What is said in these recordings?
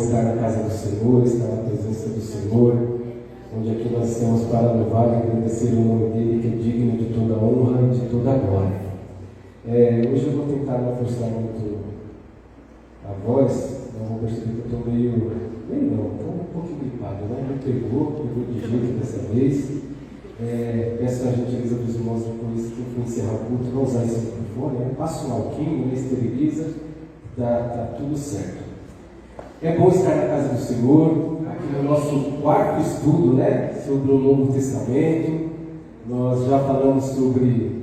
Estar na casa do Senhor, estar na presença do Senhor, onde aqui nós estamos para louvar e agradecer o nome dele, que é digno de toda honra e de toda glória. Hoje eu vou tentar não forçar muito a voz, não vou perceber que eu estou estou um pouquinho gripado, né? Me pegou de jeito dessa vez. Peço a gentileza dos irmãos depois que for encerrar o culto, não usar esse microfone, né? Passa um alquinho, esteriliza, tá tudo certo. É bom estar na casa do Senhor, aqui no nosso quarto estudo, né, sobre o Novo Testamento. Nós já falamos sobre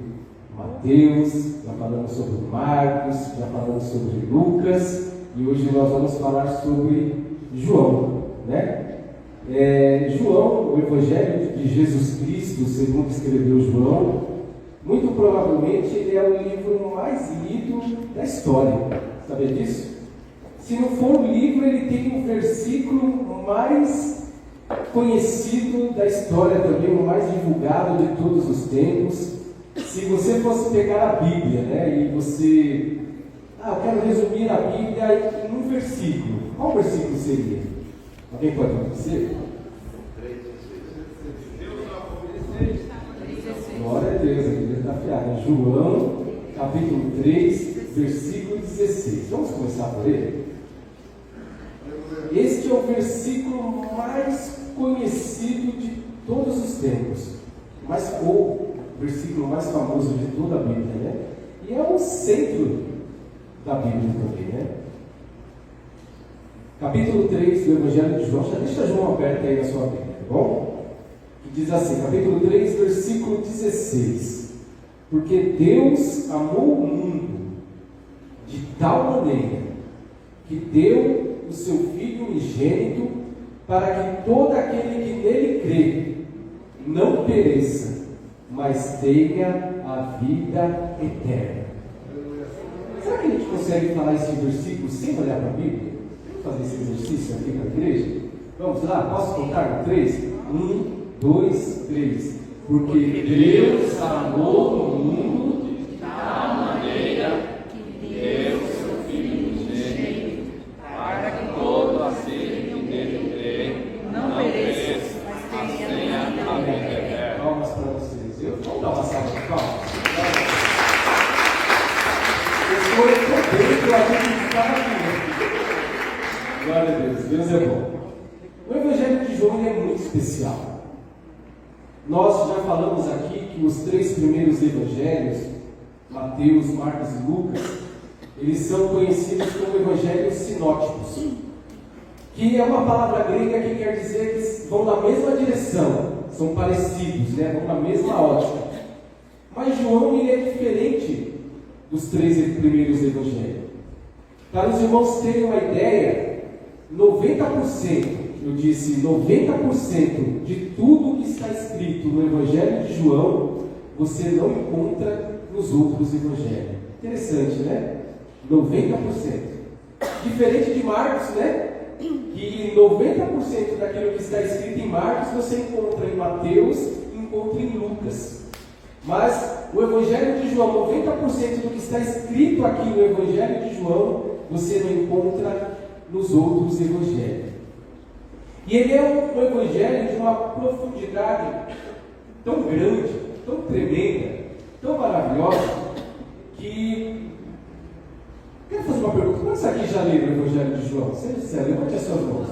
Mateus, já falamos sobre Marcos, já falamos sobre Lucas, e hoje nós vamos falar sobre João, né? João, o Evangelho de Jesus Cristo, segundo escreveu João, muito provavelmente ele é o livro mais lido da história. Sabia disso? Se não for o livro, ele tem o versículo mais conhecido da história também, o mais divulgado de todos os tempos. Se você fosse pegar a Bíblia, né, e você... eu quero resumir a Bíblia em um versículo. Qual versículo seria? Alguém pode me dizer? Glória a Deus, aqui está afiado. João, capítulo 3, versículo 16. Vamos começar por ele? Este é o versículo mais conhecido de todos os tempos, o versículo mais famoso de toda a Bíblia, né? E é o centro da Bíblia também, né? Capítulo 3 do Evangelho de João, já deixa João aberto aí na sua Bíblia, tá bom? Que diz assim, capítulo 3, versículo 16: Porque Deus amou o mundo de tal maneira que deu o seu Filho unigênito, para que todo aquele que nele crê não pereça, mas tenha a vida eterna. Será que a gente consegue falar esse versículo sem olhar para a Bíblia? Vamos fazer esse exercício aqui na igreja? Vamos lá? Posso contar no 3? 1, 2, 3. Porque Deus amou o mundo de tal maneira que deu o seu Filho unigênito, para que todo aquele que nele crê não pereça, mas tenha a vida eterna. Palmas para vocês. Vamos dar uma salva de palmas. Eu estou bem que a gente está aqui. Glória a Deus. Deus é bom. O Evangelho de João é muito especial. Nós já falamos aqui que os 3 primeiros evangelhos, Mateus, Marcos e Lucas, eles são conhecidos como evangelhos sinóticos, que é uma palavra grega que quer dizer que vão na mesma direção, são parecidos, né? Vão na mesma ótica. Mas João ele é diferente dos 3 primeiros evangelhos. Para os irmãos terem uma ideia, 90%, eu disse 90% de tudo que está escrito no Evangelho de João, você não encontra nos outros evangelhos. Interessante, né? 90%. Diferente de Marcos, né? Que 90% daquilo que está escrito em Marcos você encontra em Mateus e encontra em Lucas. Mas o Evangelho de João, 90% do que está escrito aqui no Evangelho de João, você não encontra nos outros evangelhos. E ele é um evangelho de uma profundidade tão grande, tão tremenda, tão maravilhosa, que... Quero fazer uma pergunta. Quantos aqui já leram o Evangelho de João? Seja sincero, levante as suas mãos.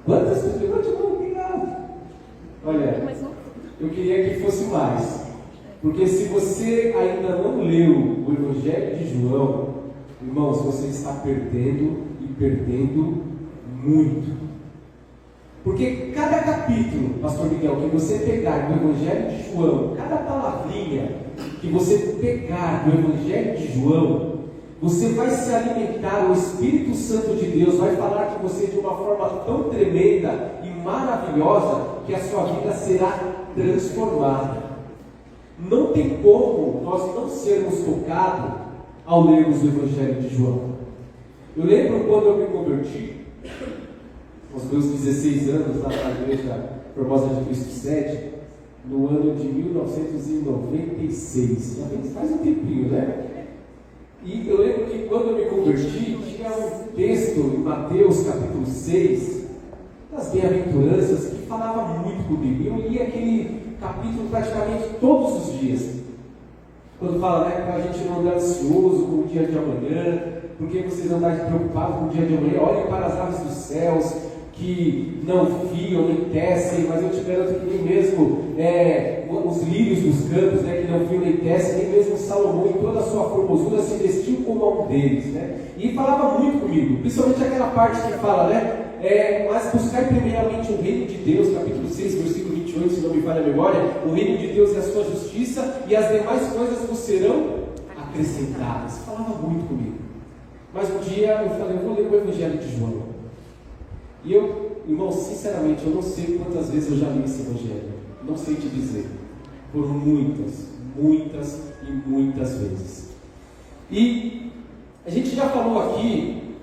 Quantas pessoas? Levante a mão, obrigado. Olha, eu queria que fosse mais. Porque se você ainda não leu o Evangelho de João, irmãos, você está perdendo e perdendo muito. Porque cada capítulo, Pastor Miguel, que você pegar do Evangelho de João, cada palavrinha que você pegar do Evangelho de João, você vai se alimentar, o Espírito Santo de Deus vai falar com você de uma forma tão tremenda e maravilhosa que a sua vida será transformada. Não tem como nós não sermos tocados ao lermos o Evangelho de João. Eu lembro quando eu me converti, aos meus 16 anos, lá na igreja Formosa de Cristo 7, no ano de 1996. Já faz um tempinho, né? E eu lembro que quando eu me converti, tinha um texto em Mateus capítulo 6, das bem-aventuranças, que falava muito comigo. Eu li aquele capítulo praticamente todos os dias. Quando fala, né, para a gente não andar ansioso com o dia de amanhã, porque vocês andarem preocupados com o dia de amanhã, olhem para as aves dos céus, que não fiam, nem tecem, mas eu te garanto que nem mesmo os lírios dos campos, né, que não fiam nem tecem, nem mesmo Salomão em toda a sua formosura se vestiu como um deles, né? E falava muito comigo, principalmente aquela parte que fala, né, mas buscai primeiramente o reino de Deus, capítulo 6, versículo 28, se não me falha a memória, o reino de Deus e a sua justiça, e as demais coisas vos serão acrescentadas. Falava muito comigo. Mas um dia eu falei, eu vou ler o Evangelho de João. E eu, irmão, sinceramente, eu não sei quantas vezes eu já li esse Evangelho. Não sei te dizer. Por muitas, muitas e muitas vezes. E a gente já falou aqui,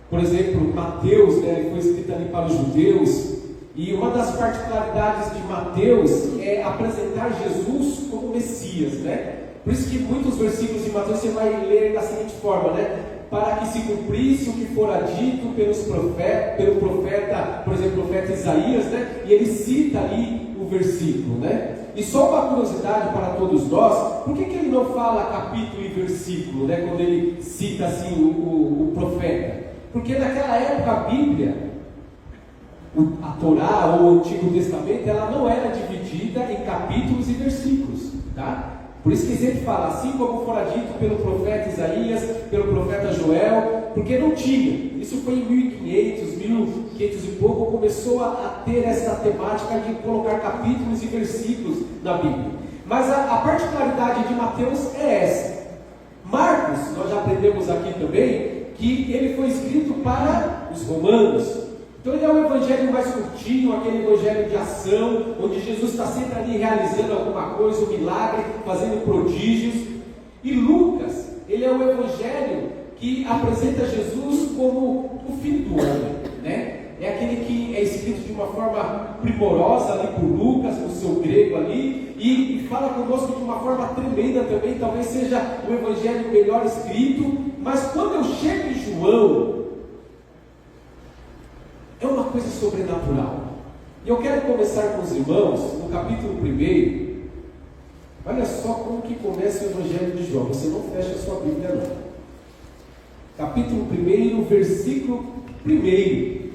por exemplo, Mateus, né, ele foi escrito ali para os judeus, e uma das particularidades de Mateus é apresentar Jesus como Messias, né? Por isso que muitos versículos de Mateus você vai ler da seguinte forma, né? Para que se cumprisse o que fora dito pelo profeta, por exemplo, o profeta Isaías, né? E ele cita ali o versículo, né? E só uma curiosidade para todos nós, por que ele não fala capítulo e versículo, né? Quando ele cita assim o profeta? Porque naquela época a Bíblia, a Torá ou o Antigo Testamento, ela não era dividida em capítulos e versículos, tá? Por isso que sempre fala, assim como fora dito pelo profeta Isaías, pelo profeta Joel, porque não tinha. Isso foi em 1500, 1500 e pouco, começou a ter essa temática de colocar capítulos e versículos na Bíblia. Mas a particularidade de Mateus é essa. Marcos, nós já aprendemos aqui também, que ele foi escrito para os romanos. Então ele é um evangelho mais curtinho, aquele evangelho de ação, onde Jesus está sempre ali realizando alguma coisa, um milagre, fazendo prodígios. E Lucas, ele é um evangelho que apresenta Jesus como o filho do homem, né? É aquele que é escrito de uma forma primorosa ali por Lucas, no seu grego ali, e fala conosco de uma forma tremenda também, talvez seja o evangelho melhor escrito. Mas quando eu chego em João, é uma coisa sobrenatural. E eu quero começar com os irmãos no capítulo 1. Olha só como que começa o Evangelho de João. Você não fecha a sua Bíblia não. Capítulo 1, versículo 1.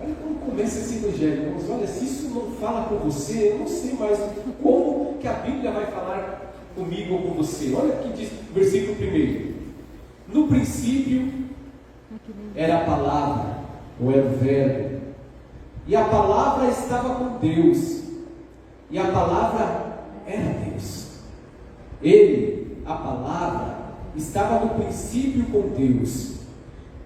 Olha como começa esse Evangelho, irmãos. Olha, se isso não fala com você, eu não sei mais como que a Bíblia vai falar comigo ou com você. Olha o que diz o versículo 1. No princípio era a palavra, ou era o verbo, e a palavra estava com Deus, e a palavra era Deus. Ele, a palavra, estava no princípio com Deus.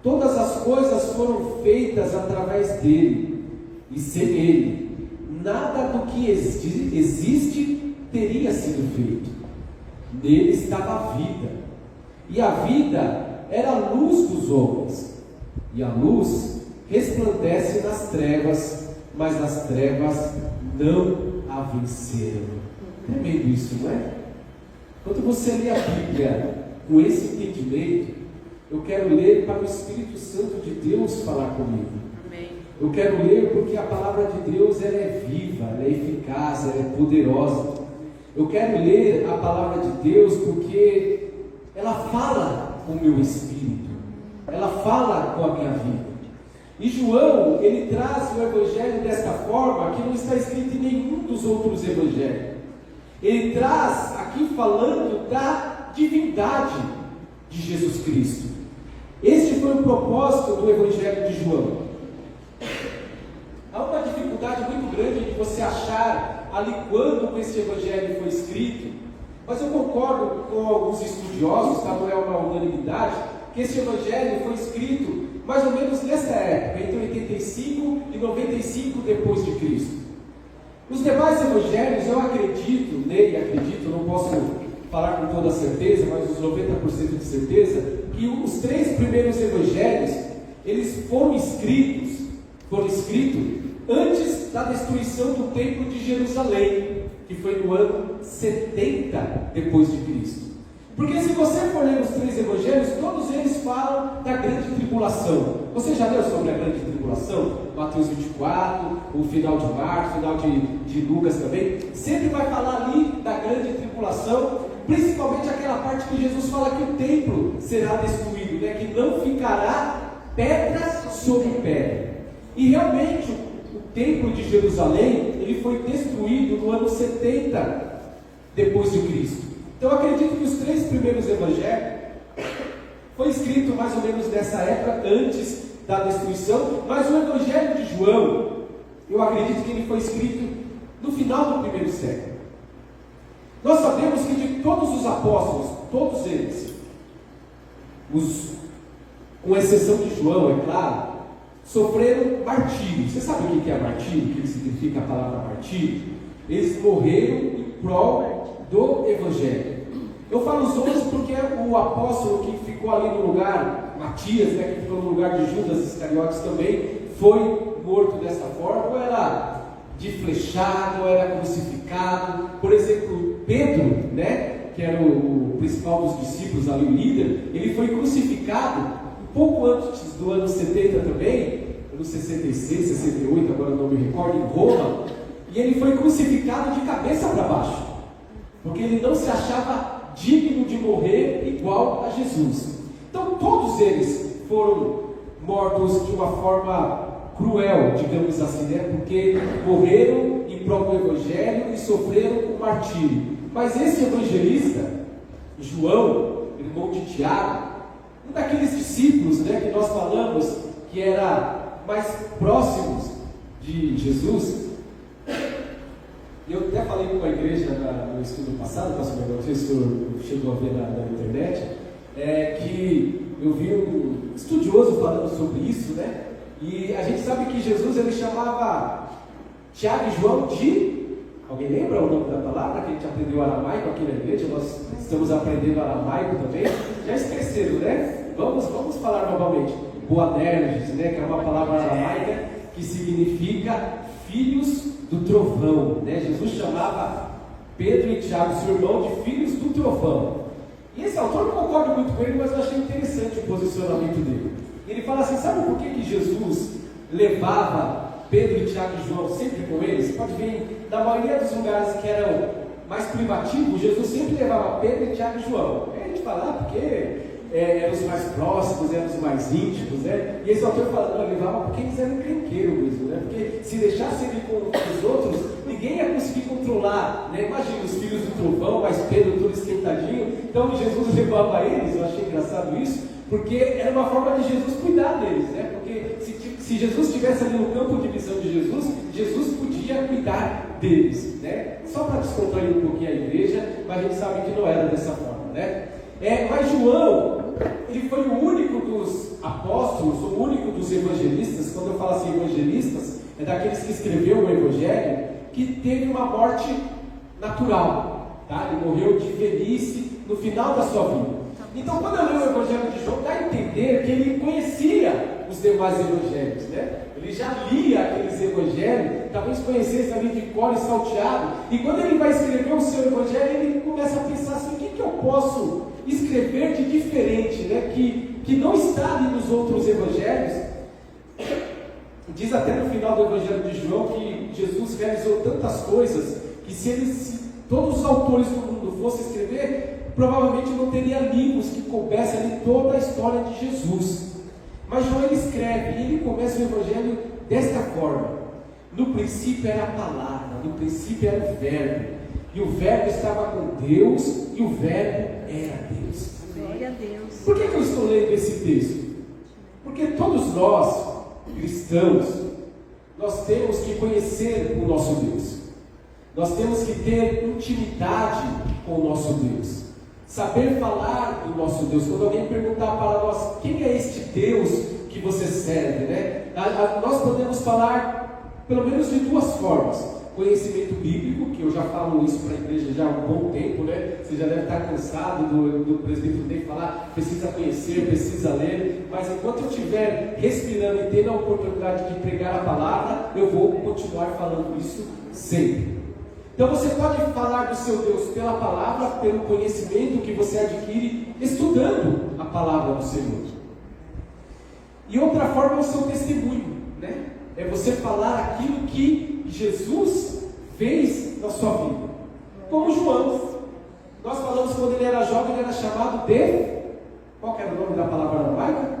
Todas as coisas foram feitas através dele, e sem ele, nada do que existe teria sido feito. Nele estava a vida, e a vida era a luz dos homens, e a luz resplandece nas trevas, mas as trevas não a venceram. Tremendo isso, não é? Quando você lê a Bíblia com esse entendimento, eu quero ler para o Espírito Santo de Deus falar comigo. Amém. Eu quero ler porque a palavra de Deus ela é viva, ela é eficaz, ela é poderosa. Eu quero ler a palavra de Deus porque ela fala com o meu espírito, ela fala com a minha vida. E João, ele traz o Evangelho desta forma que não está escrito em nenhum dos outros Evangelhos. Ele traz aqui falando da divindade de Jesus Cristo. Este foi o propósito do Evangelho de João. Há uma dificuldade muito grande de você achar ali quando esse Evangelho foi escrito, mas eu concordo com alguns estudiosos, tá? Não é uma unanimidade, que esse Evangelho foi escrito mais ou menos nessa época, entre 85 e 95 depois de Cristo. Os demais Evangelhos, eu acredito, não posso falar com toda certeza, mas uns 90% de certeza, que os 3 primeiros Evangelhos, eles foram escritos antes da destruição do Templo de Jerusalém. que foi no ano 70 depois de Cristo. Porque se você for ler os 3 evangelhos, todos eles falam da grande tribulação. Você já leu sobre a grande tribulação? Mateus 24, o final de Marcos, o final de Lucas também. Sempre vai falar ali da grande tribulação, principalmente aquela parte que Jesus fala que o templo será destruído, né? Que não ficará pedra sobre pedra. E realmente o templo de Jerusalém, ele foi destruído no ano 70 depois de Cristo. Então eu acredito que os 3 primeiros evangelhos foi escrito mais ou menos nessa época, antes da destruição, mas o evangelho de João, eu acredito que ele foi escrito no final do 1º século. Nós sabemos que de todos os apóstolos, todos eles, com exceção de João, é claro, sofreram martírio. Você sabe o que é martírio? O que significa a palavra martírio? Eles morreram em prol do Evangelho. Eu falo os outros porque o apóstolo que ficou ali no lugar, Matias, né, que ficou no lugar de Judas Iscariotes também, foi morto dessa forma, ou era de flechado, ou era crucificado. Por exemplo, Pedro, né, que era o principal dos discípulos ali, o líder, ele foi crucificado um pouco antes do ano 70 também, ano 66, 68, agora não me recordo, em Roma, e ele foi crucificado de cabeça para baixo, porque ele não se achava digno de morrer igual a Jesus. Então todos eles foram mortos de uma forma cruel, digamos assim, né? Porque morreram em prol do Evangelho e sofreram o martírio. Mas esse evangelista, João, irmão de Tiago, um daqueles discípulos, né, que nós falamos que era mais próximos de Jesus. Eu até falei com a igreja no estudo passado, pastor Miguel, não sei se o senhor chegou a ver na internet, que eu vi um estudioso falando sobre isso, né? E a gente sabe que Jesus, ele chamava Tiago e João de... Alguém lembra o nome da palavra que a gente aprendeu aramaico aqui na igreja? Nós estamos aprendendo aramaico também. Já esqueceram, né? Vamos falar novamente. Boanerges, né? Que é uma palavra aramaica que significa filhos do trovão, né? Jesus chamava Pedro e Tiago, seu irmão, de filhos do trovão. E esse autor, não concordo muito com ele, mas eu achei interessante o posicionamento dele. Ele fala assim: sabe por que Jesus levava Pedro, Tiago e João sempre com eles? Você pode ver, na maioria dos lugares que eram mais privativos, Jesus sempre levava Pedro, Tiago e João. Aí a gente fala, porque eram os mais próximos, eram os mais íntimos, né? E esse autor fala, não, levava porque eles eram crenqueiros mesmo, né? Porque se deixasse ele com os outros, ninguém ia conseguir controlar, né? Imagina os filhos do trovão, mas Pedro todo esquentadinho. Então Jesus levava eles, eu achei engraçado isso, porque era uma forma de Jesus cuidar deles, né? Porque se Jesus estivesse ali no campo de visão de Jesus, Jesus podia cuidar deles, né? Só para descontrair um pouquinho a igreja, mas a gente sabe que não era dessa forma, né? Mas João, ele foi o único dos apóstolos, o único dos evangelistas. Quando eu falo assim evangelistas, é daqueles que escreveu o evangelho, que teve uma morte natural, tá? Ele morreu de velhice no final da sua vida. Então, quando eu leio o evangelho de João, dá a entender que ele conhecia os demais evangelhos, né? Ele já lia aqueles evangelhos, talvez conhecesse ali de cor e salteado, e quando ele vai escrever o seu evangelho, ele começa a pensar assim: o que eu posso escrever de diferente, né? Que não está ali nos outros evangelhos. Diz até no final do evangelho de João que Jesus realizou tantas coisas que se todos os autores do mundo fossem escrever, provavelmente não teria livros que coubessem ali toda a história de Jesus. Mas João, ele escreve, e ele começa o evangelho desta forma: no princípio era a palavra, no princípio era o verbo, e o verbo estava com Deus, e o verbo era Deus. Glória a Deus. Por que eu estou lendo esse texto? Porque todos nós, cristãos, nós temos que conhecer o nosso Deus. Nós temos que ter intimidade com o nosso Deus, saber falar do nosso Deus. Quando alguém perguntar para nós: quem é este Deus que você serve, né? Nós podemos falar pelo menos de duas formas: conhecimento bíblico, que eu já falo isso para a igreja já há um bom tempo, né? Você já deve estar cansado do presbítero ter que falar, precisa conhecer, precisa ler, mas enquanto eu estiver respirando e tendo a oportunidade de pregar a palavra, eu vou continuar falando isso sempre. Então você pode falar do seu Deus pela palavra, pelo conhecimento que você adquire estudando a palavra do Senhor. E outra forma é o seu testemunho, né? É você falar aquilo que Jesus fez na sua vida. Como João. Nós falamos quando ele era jovem, ele era chamado de... Qual que era o nome da palavra aramaica?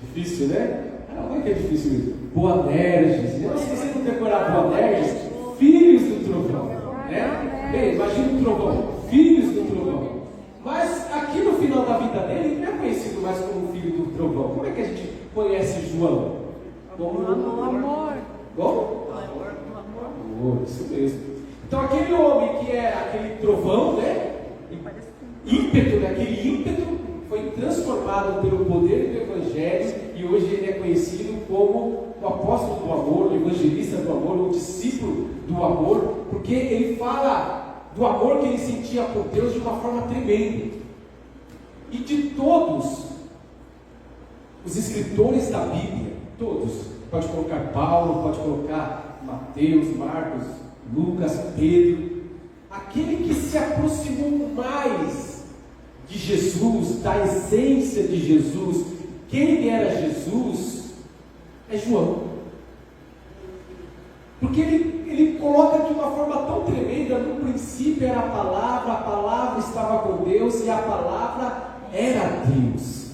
Difícil, né? Não é que é difícil mesmo. Boanerges. Se você não decorar Boanerges, filhos do trovão. Né? Bem, imagina o trovão. Filhos do trovão. Mas aqui no final da vida dele, ele não é conhecido mais como filho do trovão. Como é que a gente conhece João? Como amor. Como? Amor, isso mesmo. Então aquele homem que era aquele trovão, né? Ímpeto, aquele ímpeto foi transformado pelo poder do Evangelho e hoje ele é conhecido como o apóstolo do amor, o evangelista do amor, o discípulo do amor, porque ele fala do amor que ele sentia por Deus de uma forma tremenda. E de todos os escritores da Bíblia, todos, pode colocar Paulo, pode colocar Mateus, Marcos, Lucas, Pedro, aquele que se aproximou mais de Jesus, da essência de Jesus, quem era Jesus, é João. Porque ele coloca de uma forma tão tremenda: no princípio era a palavra estava com Deus e a palavra era Deus.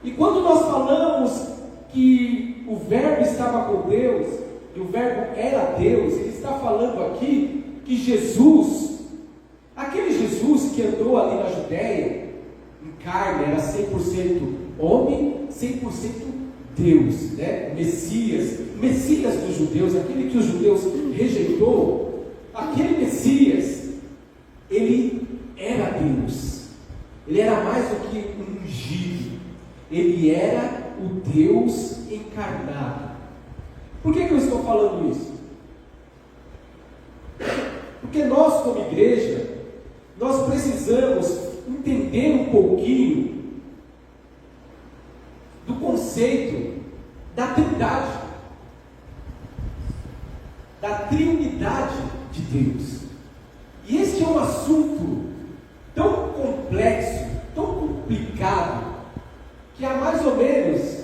E quando nós falamos que o verbo estava com Deus e o verbo era Deus, ele está falando aqui que Jesus, aquele Jesus que andou ali na Judéia, em carne, era 100% homem, 100% Deus, né? Messias dos judeus, aquele que os judeus rejeitou, aquele Messias, ele era Deus, ele era mais do que um ungido, ele era o Deus encarnado. Por que eu estou falando isso? Porque nós, como igreja, nós precisamos entender um pouquinho do conceito da Trindade, da triunidade de Deus. E este é um assunto tão complexo, tão complicado, que há mais ou menos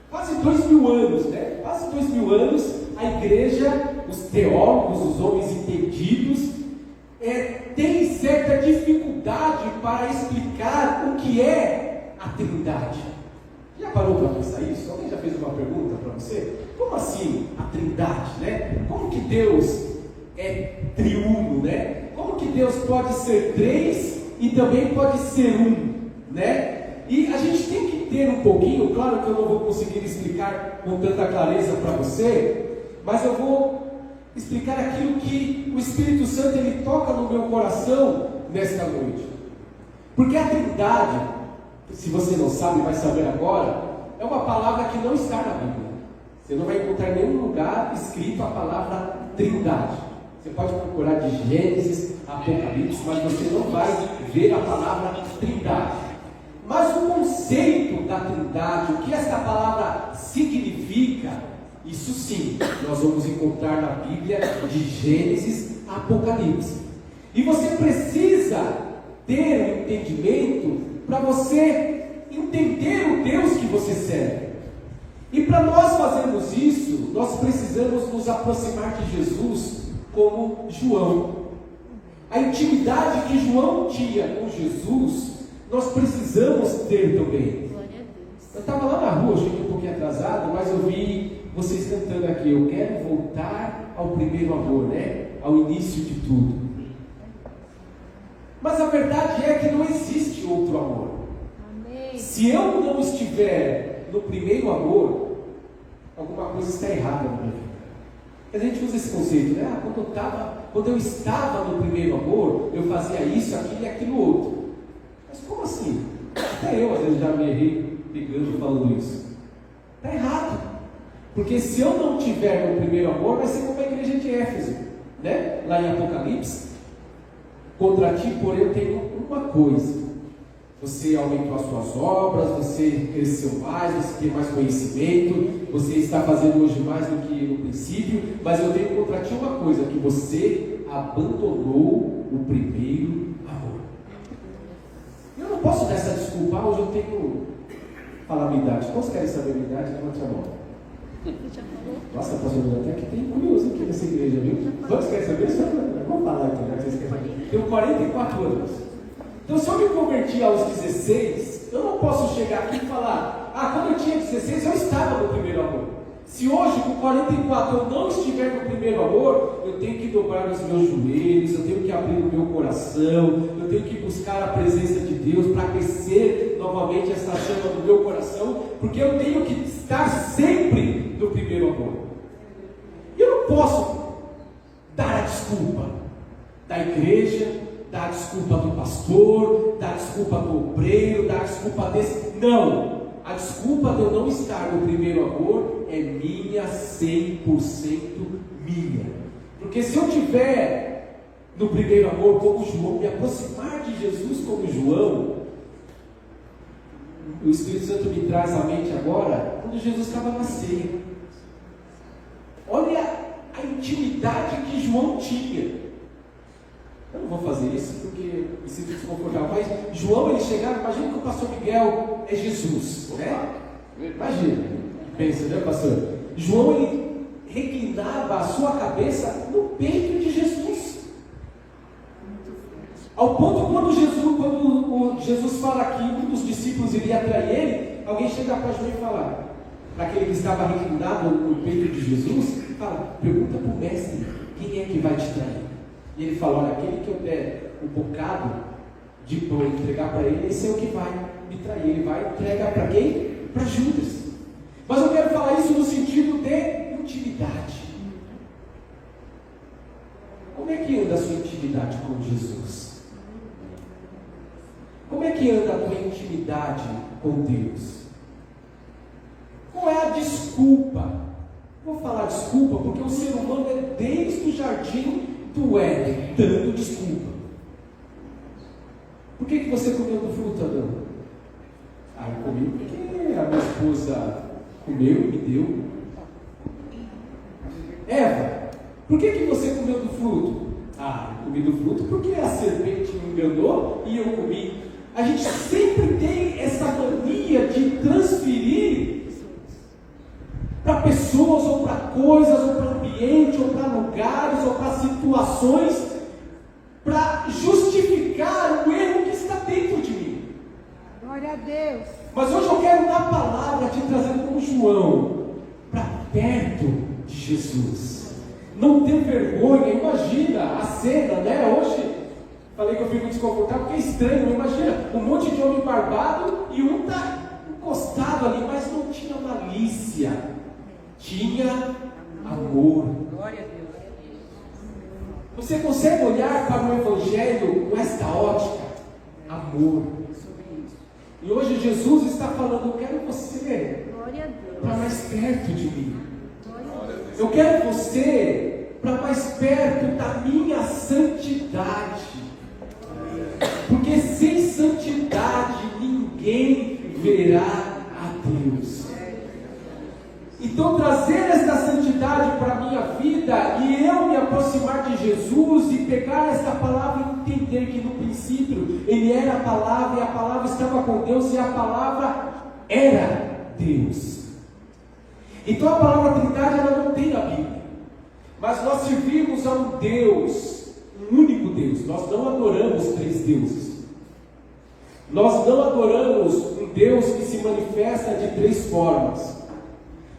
quase 2000 anos, né? Quase 2000 anos, a igreja, os teólogos, os homens entendidos, têm certa dificuldade para explicar o que é a Trindade. Já parou para pensar isso? Alguém já fez uma pergunta para você? Como assim a Trindade, né? Como que Deus é triuno, né? Como que Deus pode ser três e também pode ser um, né? E a gente tem que ter um pouquinho, claro que eu não vou conseguir explicar com tanta clareza para você, mas eu vou explicar aquilo que o Espírito Santo ele toca no meu coração nesta noite. Porque a Trindade, se você não sabe, vai saber agora, é uma palavra que não está na Bíblia. Você não vai encontrar em nenhum lugar escrito a palavra Trindade. Você pode procurar de Gênesis, Apocalipse, mas você não vai ver a palavra Trindade. Mas o conceito da Trindade, o que esta palavra significa, isso sim, nós vamos encontrar na Bíblia de Gênesis a Apocalipse. E você precisa ter um entendimento para você entender o Deus que você serve. E para nós fazermos isso, nós precisamos nos aproximar de Jesus como João. A intimidade que João tinha com Jesus, nós precisamos ter também. Eu estava lá na rua, cheguei um pouquinho atrasado, mas eu vi vocês cantando aqui: eu quero voltar ao primeiro amor, né? Ao início de tudo. Mas a verdade é que não existe outro amor. Amém. Se eu não estiver no primeiro amor, alguma coisa está errada na minha vida. A gente usa esse conceito, né? Quando eu estava no primeiro amor, eu fazia isso, aquilo e aquilo outro. Mas como assim? Até eu às vezes já me errei pegando falando isso. Está errado. Porque se eu não tiver no primeiro amor, vai ser como a igreja de Éfeso, né? Lá em Apocalipse: contra ti, porém, eu tenho uma coisa, Você aumentou as suas obras, você cresceu mais, você tem mais conhecimento, você está fazendo hoje mais do que no princípio, mas eu tenho contra ti uma coisa, que você abandonou o primeiro amor. Eu não posso dar essa desculpa, hoje eu tenho falar a minha idade. Quantos querem saber a minha idade? Levante a mão. Nossa, pastor, até que tem curioso aqui nessa igreja, viu? Quantos querem saber? Vamos falar aqui, né? Vocês querem? Tenho 44 anos. Então, se eu me converti aos 16, eu não posso chegar aqui e falar: quando eu tinha 16 eu estava no primeiro amor. Se hoje, com 44, eu não estiver no primeiro amor, eu tenho que dobrar os meus joelhos, eu tenho que abrir o meu coração, eu tenho que buscar a presença de Deus para aquecer novamente essa chama do meu coração, porque eu tenho que estar sempre no primeiro amor. E eu não posso dar a desculpa da igreja, dar a desculpa do pastor, dar a desculpa do obreiro, dar a desculpa desse. Não! A desculpa de eu não estar no primeiro amor é minha, 100% minha. Porque se eu tiver no primeiro amor como João, me aproximar de Jesus como João, o Espírito Santo me traz à mente agora, quando Jesus estava na ceia. Olha a intimidade que João tinha. Eu não vou fazer isso porque me sinto desconfortável, mas João, ele chegava, imagina que o pastor Miguel é Jesus, né? Imagina, pensa, né, pastor? João, ele reclinava a sua cabeça no peito de Jesus, ao ponto quando Jesus fala que um dos discípulos iria trair ele, alguém chega para João e fala, para aquele que estava reclinado no peito de Jesus, fala: pergunta para o mestre, quem é que vai te trair? E ele fala: olha, aquele que eu der um bocado de pão e entregar para ele, esse é o que vai me trair. Ele vai entregar para quem? Para Judas. Mas eu quero falar isso no sentido de intimidade. Como é que anda a sua intimidade com Jesus? Como é que anda a tua intimidade com Deus? Qual é a desculpa? Vou falar desculpa porque o ser humano é desde o jardim do Éden dando desculpa. Por que você comeu do fruto, Adão? Eu comi porque a minha esposa comeu e me deu. Eva, por que você comeu do fruto? Eu comi do fruto porque a serpente me enganou e eu comi. A gente sempre tem essa mania de transferir para pessoas, ou para coisas, ou para ambiente, ou para lugares, ou para situações, para justificar o erro que está dentro de mim. Glória a Deus. Mas hoje eu quero dar a palavra te trazendo como João para perto de Jesus. Não ter vergonha. Imagina a cena, né? Hoje falei que eu fico desconfortável porque é estranho. Imagina um monte de homem barbado e um está encostado ali, mas não tinha malícia, tinha amor. Glória a Deus. Você consegue olhar para o Evangelho com esta ótica? Amor. E hoje Jesus está falando: eu quero você para mais perto de mim. Eu quero você para mais perto da minha santidade. Porque sem santidade ninguém verá a Deus. Então, trazer esta santidade para a minha vida e eu me aproximar de Jesus e pegar esta palavra e entender que no princípio Ele era a palavra e a palavra estava com Deus e a palavra era Deus. Então a palavra Trindade ela não tem na Bíblia, mas nós servimos a um Deus, um único Deus. Nós não adoramos três deuses. Nós não adoramos um Deus que se manifesta de três formas.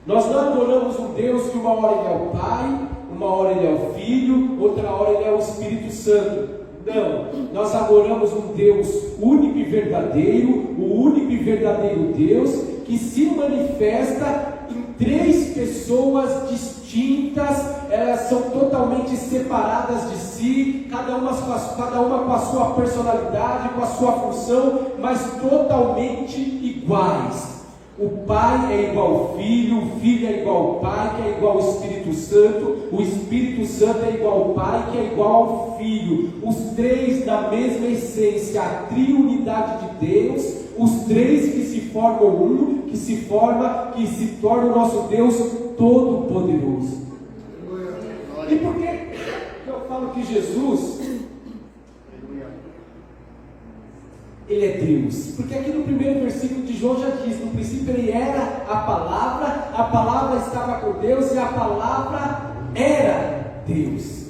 Nós não adoramos um Deus que uma hora Ele é o Pai, uma hora Ele é o Filho, outra hora Ele é o Espírito Santo. Não, nós adoramos um Deus único e verdadeiro, o único e verdadeiro Deus que se manifesta em três pessoas distintas. Elas são totalmente separadas de si, cada uma com a sua personalidade, com a sua função, mas totalmente iguais. O Pai é igual ao Filho, o Filho é igual ao Pai, que é igual ao Espírito Santo, o Espírito Santo é igual ao Pai, que é igual ao Filho. Os três da mesma essência, a triunidade de Deus, os três que se formam um, que se torna o nosso Deus Todo-Poderoso. E por que eu falo que Jesus, Ele é Deus? Porque aqui no primeiro versículo de João já diz: no princípio Ele era a palavra estava com Deus e a palavra era Deus.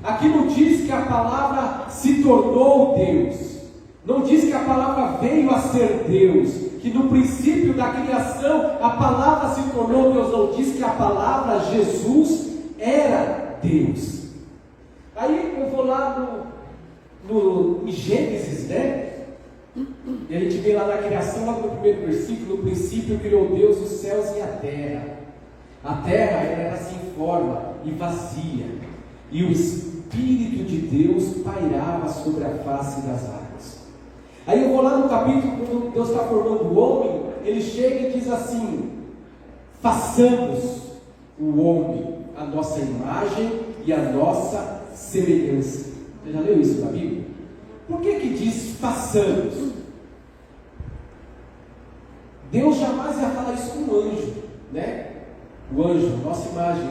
Aqui não diz que a palavra se tornou Deus, não diz que a palavra veio a ser Deus, que no princípio da criação a palavra se tornou Deus, não diz que a palavra Jesus era Deus. Aí eu vou lá em Gênesis, né? E a gente vê lá na criação, lá no primeiro versículo: no princípio criou Deus os céus e a terra. A terra era sem forma e vazia, e o Espírito de Deus pairava sobre a face das águas. Aí eu vou lá no capítulo, quando Deus está formando o homem, Ele chega e diz assim: façamos o homem a nossa imagem e a nossa semelhança. Você já leu isso na Bíblia? Por que diz façamos? Deus jamais ia falar isso com um anjo, né? O anjo, nossa imagem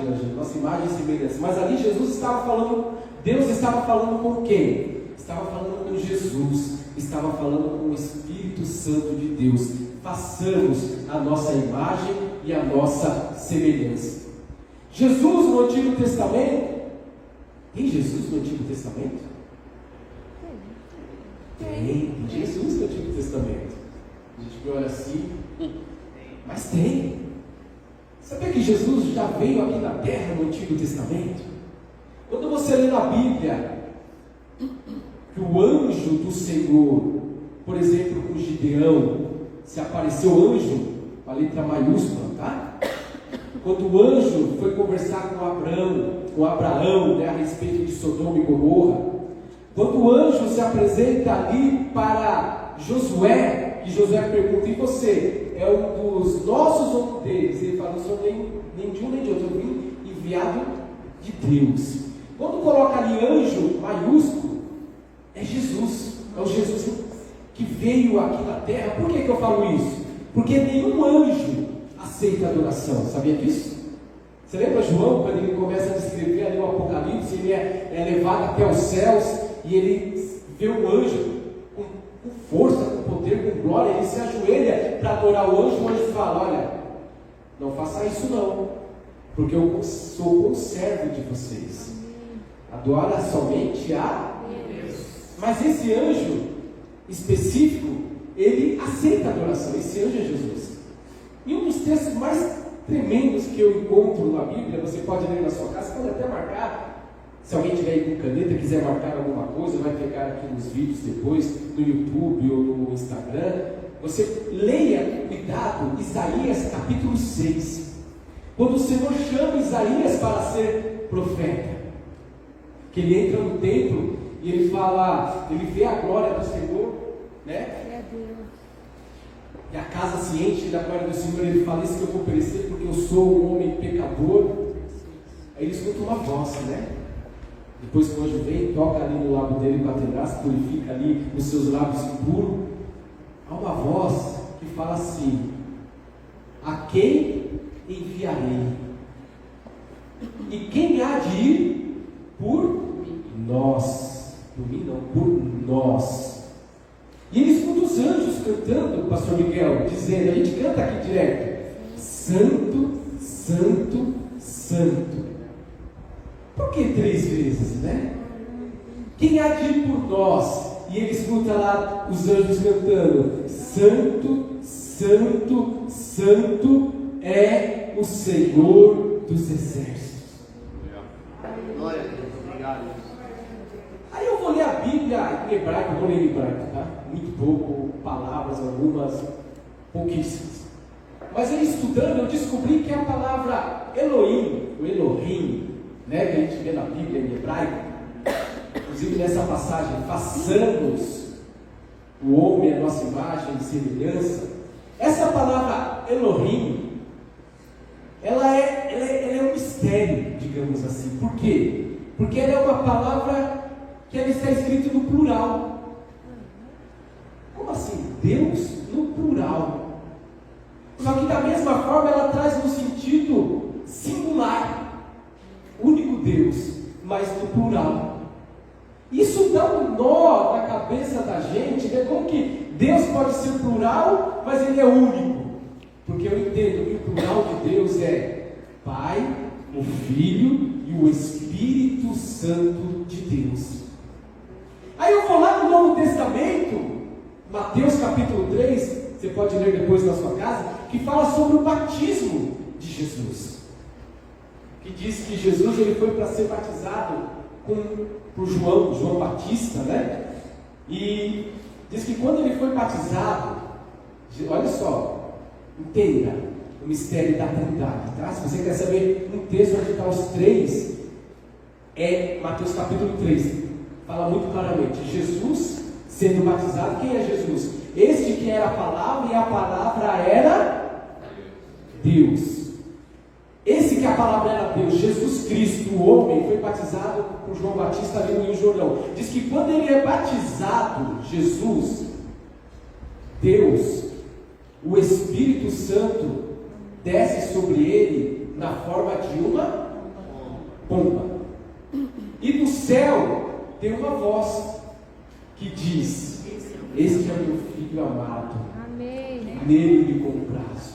e semelhança. Mas ali Jesus estava falando, Deus estava falando com quem? Estava falando com Jesus, estava falando com o Espírito Santo de Deus. Façamos a nossa imagem e a nossa semelhança. Jesus no Antigo Testamento, tem Jesus no Antigo Testamento? Tem Jesus no Antigo Testamento. A gente olha assim, mas tem. Sabia que Jesus já veio aqui na terra no Antigo Testamento? Quando você lê na Bíblia que o anjo do Senhor, por exemplo, com Gideão, se apareceu anjo, com a letra maiúscula, tá? Quando o anjo foi conversar com Abraão, né, a respeito de Sodoma e Gomorra, quando o anjo se apresenta ali para Josué, e Josué pergunta: e você, é um dos nossos ou deles? Ele fala: não sou nem de um nem de outro, eu vim enviado de Deus. Quando coloca ali anjo maiúsculo, é Jesus, é o Jesus que veio aqui na terra. Por que eu falo isso? Porque nenhum anjo aceita adoração, sabia disso? Você lembra João, quando ele começa a descrever ali o Apocalipse, ele é levado até os céus, e ele vê um anjo com força, com poder, com glória, ele se ajoelha para adorar o anjo fala: olha, não faça isso não, porque eu sou conservo de vocês, adora somente a Deus. Mas esse anjo específico, ele aceita a adoração, esse anjo é Jesus. E um dos textos mais tremendos que eu encontro na Bíblia, você pode ler na sua casa, pode até marcar. Se alguém tiver aí com caneta, quiser marcar alguma coisa, vai pegar aqui nos vídeos depois, no YouTube ou no Instagram. Você leia, cuidado, Isaías capítulo 6. Quando o Senhor chama Isaías para ser profeta, que ele entra no templo e ele fala, ele vê a glória do Senhor, né? E a casa se enche da glória do Senhor, ele fala: isso que eu vou perecer porque eu sou um homem pecador. Aí ele escuta uma voz, né? Depois que o anjo vem, toca ali no lábio dele com a tenaz, purifica ali os seus lábios impuros. Há uma voz que fala assim: a quem enviarei? E quem há de ir por nós? Por mim não, por nós. E ele escuta os anjos cantando, pastor Miguel, dizendo, a gente canta aqui direto: Santo, Santo, Santo. Por que 3 vezes, né? Quem há de ir por nós? E ele escuta lá os anjos cantando: Santo, Santo, Santo é o Senhor dos exércitos. Glória a Deus, obrigado. Aí eu vou ler a Bíblia em hebraico, eu vou ler em hebraico, tá? Muito pouco, palavras, algumas, pouquíssimas. Mas aí estudando, eu descobri que a palavra Elohim, o Elohim, né, que a gente vê na Bíblia em hebraico, inclusive nessa passagem, façamos o homem a nossa imagem e semelhança. Essa palavra Elohim, ela é um mistério, digamos assim. Por quê? Porque ela é uma palavra que ela está escrita no plural. Como assim? Deus no plural. Só que da mesma forma ela traz um sentido singular, único Deus, mas no plural. Isso dá um nó na cabeça da gente, né? Como que Deus pode ser plural, mas Ele é único? Porque eu entendo que o plural de Deus é Pai, o Filho e o Espírito Santo de Deus. Aí eu vou lá no Novo Testamento, Mateus capítulo 3, você pode ler depois na sua casa, que fala sobre o batismo de Jesus. Que diz que Jesus ele foi para ser batizado por João Batista, né? E diz que quando ele foi batizado, olha só, entenda o mistério da Trindade, tá? Se você quer saber um texto onde está os três, é Mateus capítulo 3, fala muito claramente, Jesus sendo batizado. Quem é Jesus? Este que era a palavra, e a palavra era Deus. Esse que a palavra era Deus, Jesus Cristo, o homem, foi batizado por João Batista ali no Rio Jordão. Diz que quando ele é batizado, Jesus, Deus, o Espírito Santo desce sobre ele na forma de uma pomba. E do céu tem uma voz que diz: este é o meu filho amado, Amém. nele me comprazo.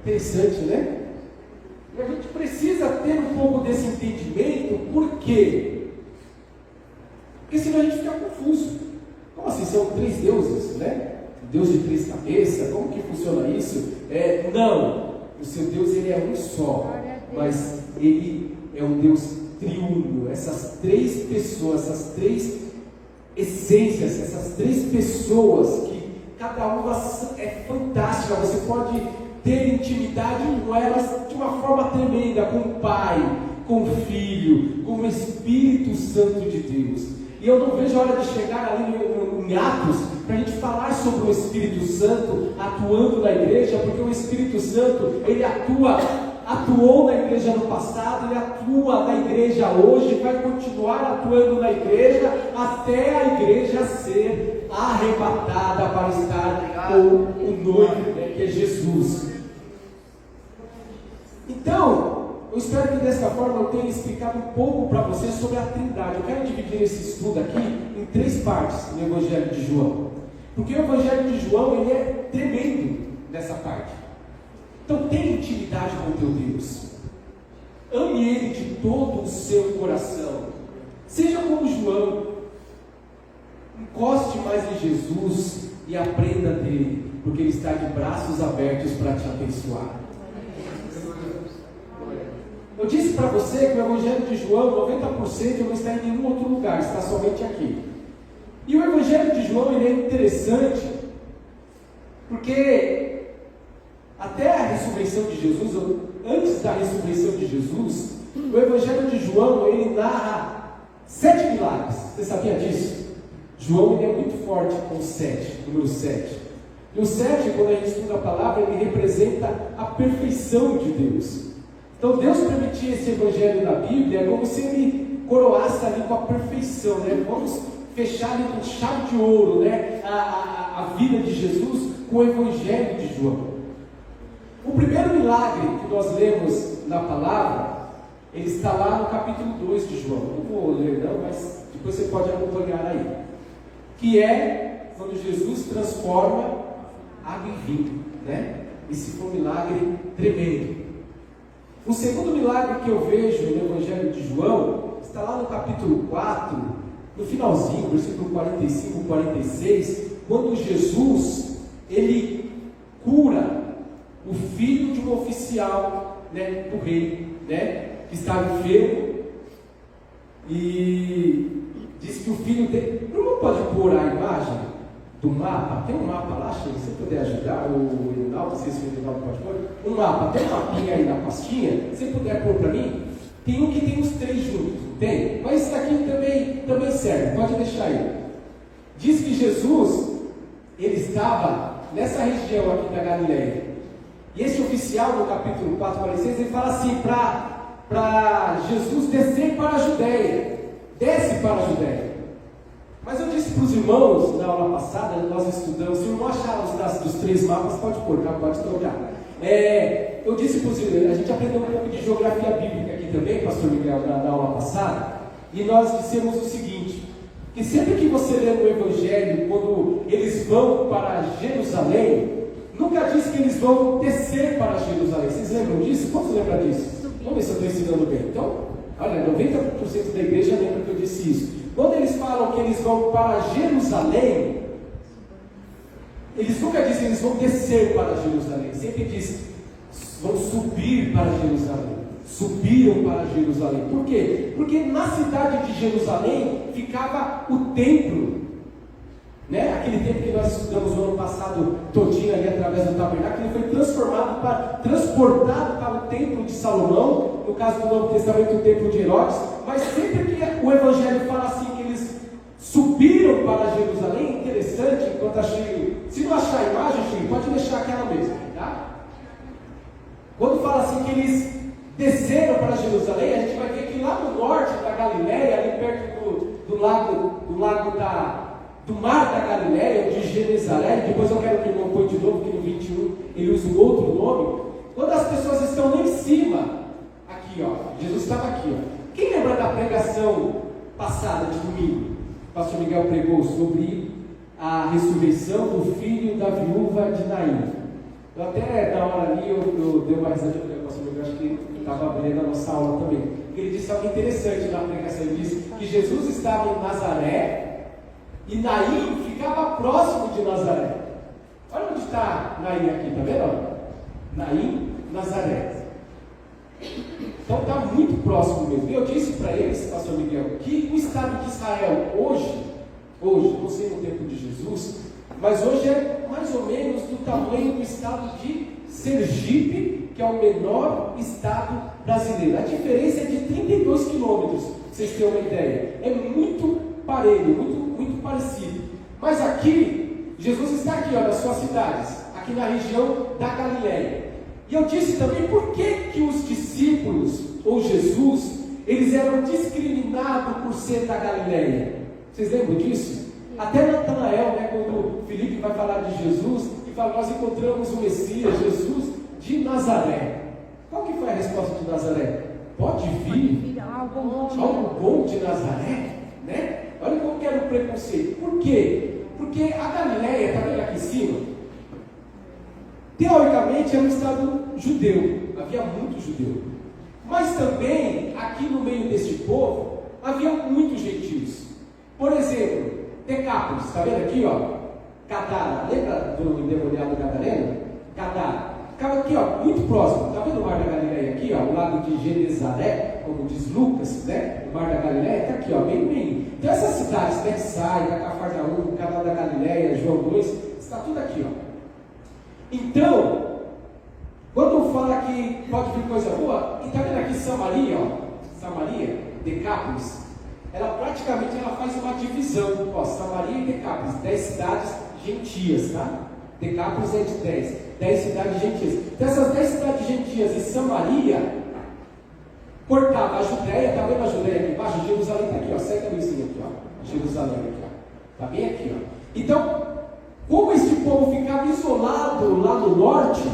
Interessante, né? E a gente precisa ter um pouco desse entendimento. Por quê? Porque senão a gente fica confuso. Como assim? São três deuses, né? Deus de três cabeças, como que funciona isso? Não, o seu Deus ele é um só, mas ele é um Deus triuno. Essas três pessoas, essas três essências, essas três pessoas, que cada uma é fantástica, você pode ter intimidade com elas de uma forma tremenda, com o Pai, com o Filho, com o Espírito Santo de Deus. E eu não vejo a hora de chegar ali em Atos, para a gente falar sobre o Espírito Santo atuando na igreja, porque o Espírito Santo, ele atuou na igreja no passado, ele atua na igreja hoje, vai continuar atuando na igreja, até a igreja ser arrebatada para estar com o noivo, né, que é Jesus. Então, eu espero que dessa forma eu tenha explicado um pouco para você sobre a Trindade. Eu quero dividir esse estudo aqui em três partes no Evangelho de João, porque o Evangelho de João ele é tremendo nessa parte. Então tenha intimidade com o teu Deus, ame Ele de todo o seu coração, seja como João, encoste mais em Jesus e aprenda dele, porque Ele está de braços abertos para te abençoar. Eu disse para você que o Evangelho de João, 90% não está em nenhum outro lugar, está somente aqui. E o Evangelho de João ele é interessante, porque até a ressurreição de Jesus, ou antes da ressurreição de Jesus, o Evangelho de João ele narra 7 milagres. Você sabia disso? João ele é muito forte com o 7, número 7. E o 7, quando a gente estuda a palavra, ele representa a perfeição de Deus. Então Deus permitia esse evangelho da Bíblia como se ele coroasse ali com a perfeição, né? Vamos fechar ali com chave de ouro, né? A vida de Jesus com o evangelho de João. O primeiro milagre que nós lemos na palavra, ele está lá no capítulo 2 de João. Não vou ler não, mas depois você pode acompanhar aí. Que é quando Jesus transforma água em vinho, né? Esse foi um milagre tremendo. O segundo milagre que eu vejo no Evangelho de João está lá no capítulo 4, no finalzinho, versículo 45, 46, quando Jesus ele cura o filho de um oficial, né, do rei, né, que estava enfermo, e diz que o filho dele. Não pode pôr a imagem do mapa? Tem um mapa lá, se você puder ajudar, o Rinaldo, não sei se o Rinaldo pode pôr, um mapa, tem um mapinha aí na pastinha, se puder pôr para mim, tem um que tem os três juntos, tem, mas esse daqui também serve, pode deixar aí. Diz que Jesus, ele estava nessa região aqui da Galileia, E esse oficial, no capítulo 4, 46, ele fala assim, para Jesus descer para a Judéia. Desce para a Judéia. Mas eu disse para os irmãos, na aula passada, nós estudamos, se não achar os dados dos 3 mapas, pode pôr, tá? Pode trocar. Eu disse para os irmãos, a gente aprendeu um pouco de geografia bíblica aqui também, pastor Miguel, na aula passada, e nós dissemos o seguinte, que sempre que você lê no Evangelho, quando eles vão para Jerusalém, nunca diz que eles vão descer para Jerusalém. Vocês lembram disso? Quantos lembram disso? Vamos ver se eu estou ensinando bem. Então, olha, 90% da igreja lembra que eu disse isso. Quando eles falam que eles vão para Jerusalém, eles nunca dizem que eles vão descer para Jerusalém. Sempre diz, vão subir para Jerusalém. Subiram para Jerusalém. Por quê? Porque na cidade de Jerusalém ficava o templo, né? Aquele templo que nós estudamos no ano passado todinho ali através do tabernáculo, ele foi transportado para o templo de Salomão, no caso do Novo Testamento, o templo de Herodes. Mas sempre que o Evangelho fala assim que eles subiram para Jerusalém, é interessante, enquanto achei, se não achar a imagem, Chico, pode deixar aquela mesmo, tá? Quando fala assim que eles desceram para Jerusalém, a gente vai ver que lá no norte da Galileia, ali perto do mar da Galileia, de Genezaré, depois eu quero que o irmão põe de novo, que no 21 ele usa um outro nome. Quando as pessoas estão lá em cima, aqui ó, Jesus estava aqui ó. Quem lembra da pregação passada de domingo? O pastor Miguel pregou sobre a ressurreição do filho da viúva de Naim. Eu até na hora ali eu dei uma risada, o pastor Miguel acho que estava vendo a nossa aula também. Ele disse algo interessante na pregação. Ele disse que Jesus estava em Nazaré e Naim ficava próximo de Nazaré. Olha onde está Naim aqui, está vendo? Naim, Nazaré. Então está muito próximo mesmo. E eu disse para eles, pastor Miguel, que o estado de Israel hoje, não sei no tempo de Jesus, mas hoje é mais ou menos do tamanho do estado de Sergipe, que é o menor estado brasileiro. A diferença é de 32 quilômetros, para vocês terem uma ideia. É muito parelho, muito parecido. Mas aqui, Jesus está aqui, ó, nas suas cidades, aqui na região da Galileia. E eu disse também por que os discípulos, ou Jesus, eles eram discriminados por ser da Galileia. Vocês lembram disso? Até Natanael, né, quando Filipe vai falar de Jesus, e fala, nós encontramos o Messias, Jesus, de Nazaré. Qual que foi a resposta de Nazaré? Pode vir algo bom de Nazaré, né? Olha como que era o preconceito. Por quê? Porque a Galileia, está vendo aqui em cima? Teoricamente era um estado judeu, havia muito judeu. Mas também, aqui no meio deste povo, havia muitos gentios. Por exemplo, Decápolis, está vendo aqui, ó? Gadara, lembra do endemoniado gadareno? Gadara. Ficava aqui, ó, muito próximo. Está vendo o mar da Galileia aqui, ó? O lago de Genezaré, como diz Lucas, né? O mar da Galileia está aqui, ó, bem no meio. Então essas cidades, Betsaida, Cafarnaum, Caná da Galileia, João 2, está tudo aqui, ó. Então, quando fala que pode vir coisa boa, e está vendo aqui Samaria, ó? Samaria, Decápolis, ela praticamente faz uma divisão, ó, Samaria e Decápolis, 10 cidades gentias, tá? Decápolis é de 10 cidades gentias. Então essas 10 cidades gentias e Samaria cortava a Judéia, tá vendo a Judéia aqui embaixo? Jerusalém está aqui, ó, segue a luzinha aqui, ó, Jerusalém aqui, ó, tá bem aqui, ó. Então, como este povo ficava isolado lá no norte,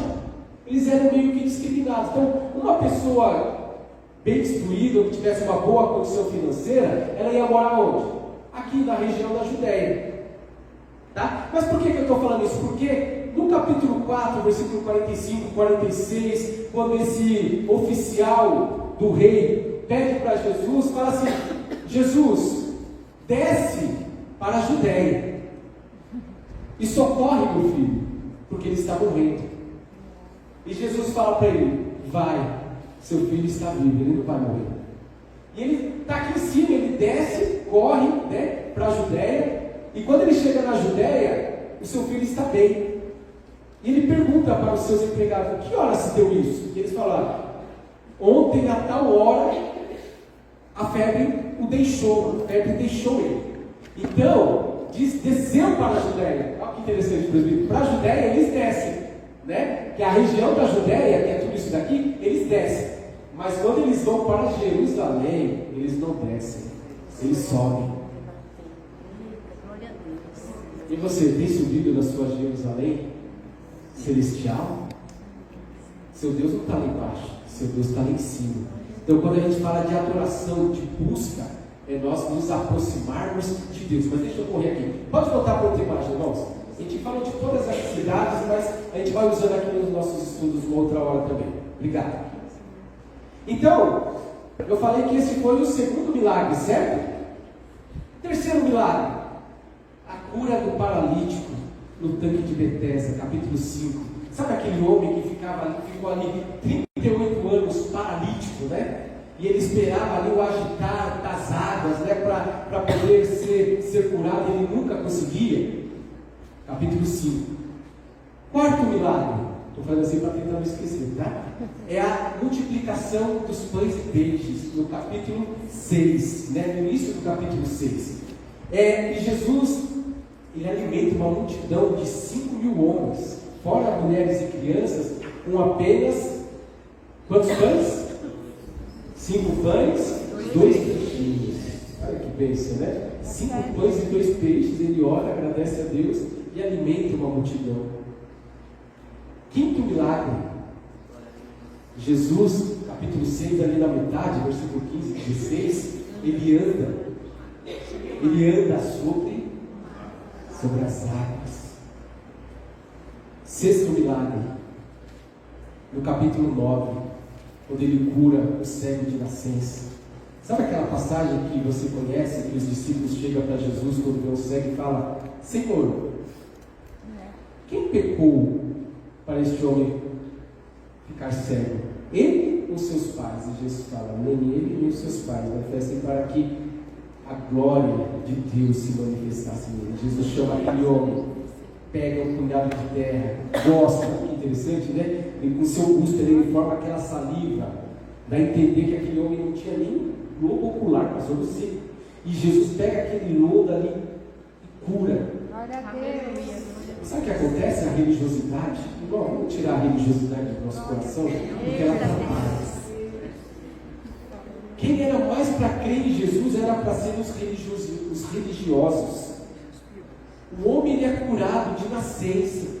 eles eram meio que discriminados. Então, uma pessoa bem instruída, ou que tivesse uma boa condição financeira, ela ia morar onde? Aqui na região da Judéia. Tá? Mas por que eu estou falando isso? Porque no capítulo 4, versículo 45, 46, quando esse oficial do rei pede para Jesus, fala assim, Jesus, desce para a Judéia e socorre meu filho, porque ele está morrendo. E Jesus fala para ele, vai, seu filho está vivo, ele não vai morrer. E ele está aqui em cima, ele desce, corre, né, para a Judéia, e quando ele chega na Judéia, o seu filho está bem. E ele pergunta para os seus empregados, que hora se deu isso? E eles falaram, ontem a tal hora, a febre deixou ele. Então, desceu para a Judéia. Olha que interessante, presbítero. Para a Judéia eles descem, né? Que a região da Judéia, que é tudo isso daqui, eles descem. Mas quando eles vão para Jerusalém, eles não descem, eles sobem. E você tem subido na sua Jerusalém celestial? Seu Deus não está lá embaixo, seu Deus está lá em cima. Então, quando a gente fala de adoração, de busca, é nós nos aproximarmos de Deus. Mas deixa eu correr aqui. Pode voltar para outra imagem, irmãos? A gente fala de todas as cidades, mas a gente vai usando aqui nos nossos estudos uma outra hora também. Obrigado. Então, eu falei que esse foi o segundo milagre, certo? Terceiro milagre, a cura do paralítico no tanque de Betesda, capítulo 5. Sabe aquele homem que ficou ali 38 anos paralítico, né? E ele esperava ali o agitar das águas, né? Para poder ser curado, e ele nunca conseguia. Capítulo 5. Quarto milagre, estou falando assim para tentar não esquecer, tá? É a multiplicação dos pães e peixes, no capítulo 6, né? No início do capítulo 6. E Jesus, ele alimenta uma multidão de 5.000 homens, fora mulheres e crianças, com apenas quantos pães? 5 pães, 2 peixinhos. Olha que bênção, né? 5 pães e 2 peixes. Ele ora, agradece a Deus e alimenta uma multidão. Quinto milagre, Jesus, capítulo 6, ali na metade, versículo 15 e 16, ele anda sobre as águas. Sexto milagre, no capítulo 9, quando ele cura o cego de nascença. Sabe aquela passagem que você conhece, que os discípulos chegam para Jesus quando vê o cego e falam: Senhor, quem pecou para este homem ficar cego? Ele ou seus pais? E Jesus fala: nem ele nem os seus pais, manifestem para que a glória de Deus se manifestasse nele. Jesus chama aquele homem, pega um punhado de terra, gosta, que interessante, né? E com seu gusto ele forma aquela saliva, dá a entender que aquele homem não tinha nem lobo ocular, passou no seco. E Jesus pega aquele lodo ali e cura. Glória a Deus. Sabe o que acontece? A religiosidade. Irmão, vamos tirar a religiosidade do nosso coração, porque ela atrapalha. Quem era mais para crer em Jesus era para ser os religiosos. O homem ele é curado de nascença.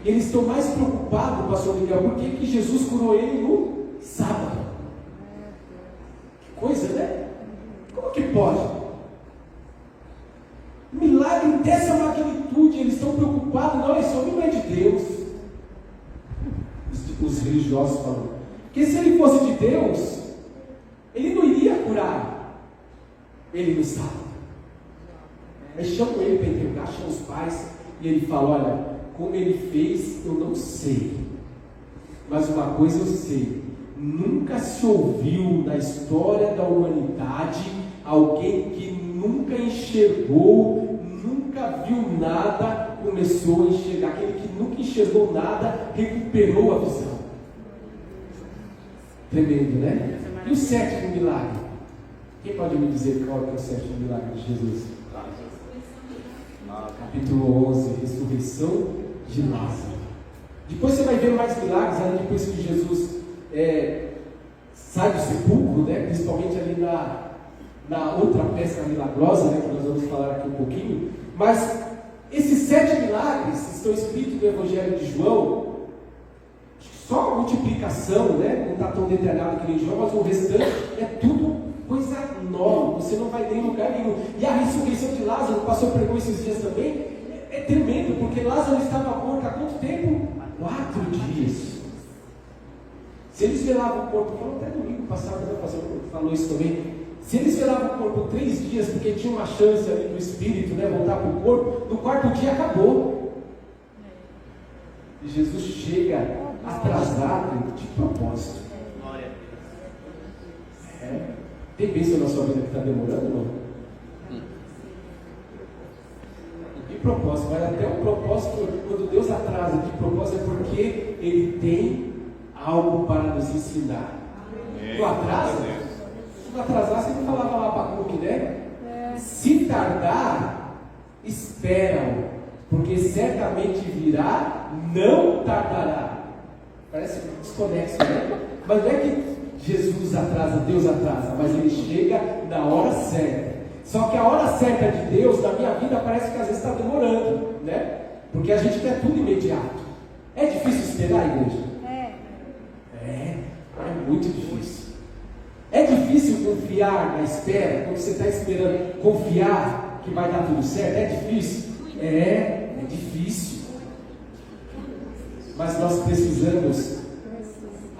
E eles estão mais preocupados, pastor Miguel, por que Jesus curou ele no sábado? Que coisa, né? Como que pode? Milagre dessa magnitude, eles estão preocupados, não, esse homem não é de Deus. Os religiosos falam. Porque se ele fosse de Deus, ele não iria curar ele no sábado. Aí chamam ele para entregar, chamam os pais, e ele fala: olha, como ele fez, eu não sei. Mas uma coisa eu sei: nunca se ouviu na história da humanidade alguém que nunca enxergou, nunca viu nada, começou a enxergar. Aquele que nunca enxergou nada, recuperou a visão. Tremendo, né? E o sétimo milagre? Quem pode me dizer qual é o sétimo milagre de Jesus? Capítulo 11, ressurreição de Lázaro. Depois você vai ver mais milagres, né? Depois que Jesus sai do sepulcro, né? Principalmente ali na outra pesca milagrosa, né? Que nós vamos falar aqui um pouquinho. Mas esses 7 milagres estão escritos no Evangelho de João. Só a multiplicação, né? Não está tão detalhado que nem João, mas o restante é tudo coisa nova. Você não vai ter em lugar nenhum. E a ressurreição de Lázaro, o pastor pregou esses dias também, é tremendo, porque Lázaro estava morto há quanto tempo? 4 dias. Se eles velavam o corpo, falou até domingo passado, né? O pastor falou isso também. Se eles velavam o corpo 3 dias, porque tinha uma chance ali do espírito, né, voltar para o corpo, no 4º dia acabou. E Jesus chega atrasado de propósito. Tem bênção na sua vida que está demorando, não? De propósito, mas até o propósito, quando Deus atrasa de propósito, é porque Ele tem algo para nos ensinar. Não atrasa? Se não atrasar, você não falava lá para Abacuque, né? Se tardar, espera-o, porque certamente virá, não tardará. Parece desconexo, né? Mas não é que Jesus atrasa, Deus atrasa, mas Ele chega na hora certa. Só que a hora certa de Deus na minha vida parece que às vezes está demorando, né? Porque a gente quer tudo imediato. É difícil esperar, igreja? É muito difícil. É difícil confiar na espera, quando você está esperando, confiar que vai dar tudo certo? É difícil? É difícil. Mas nós precisamos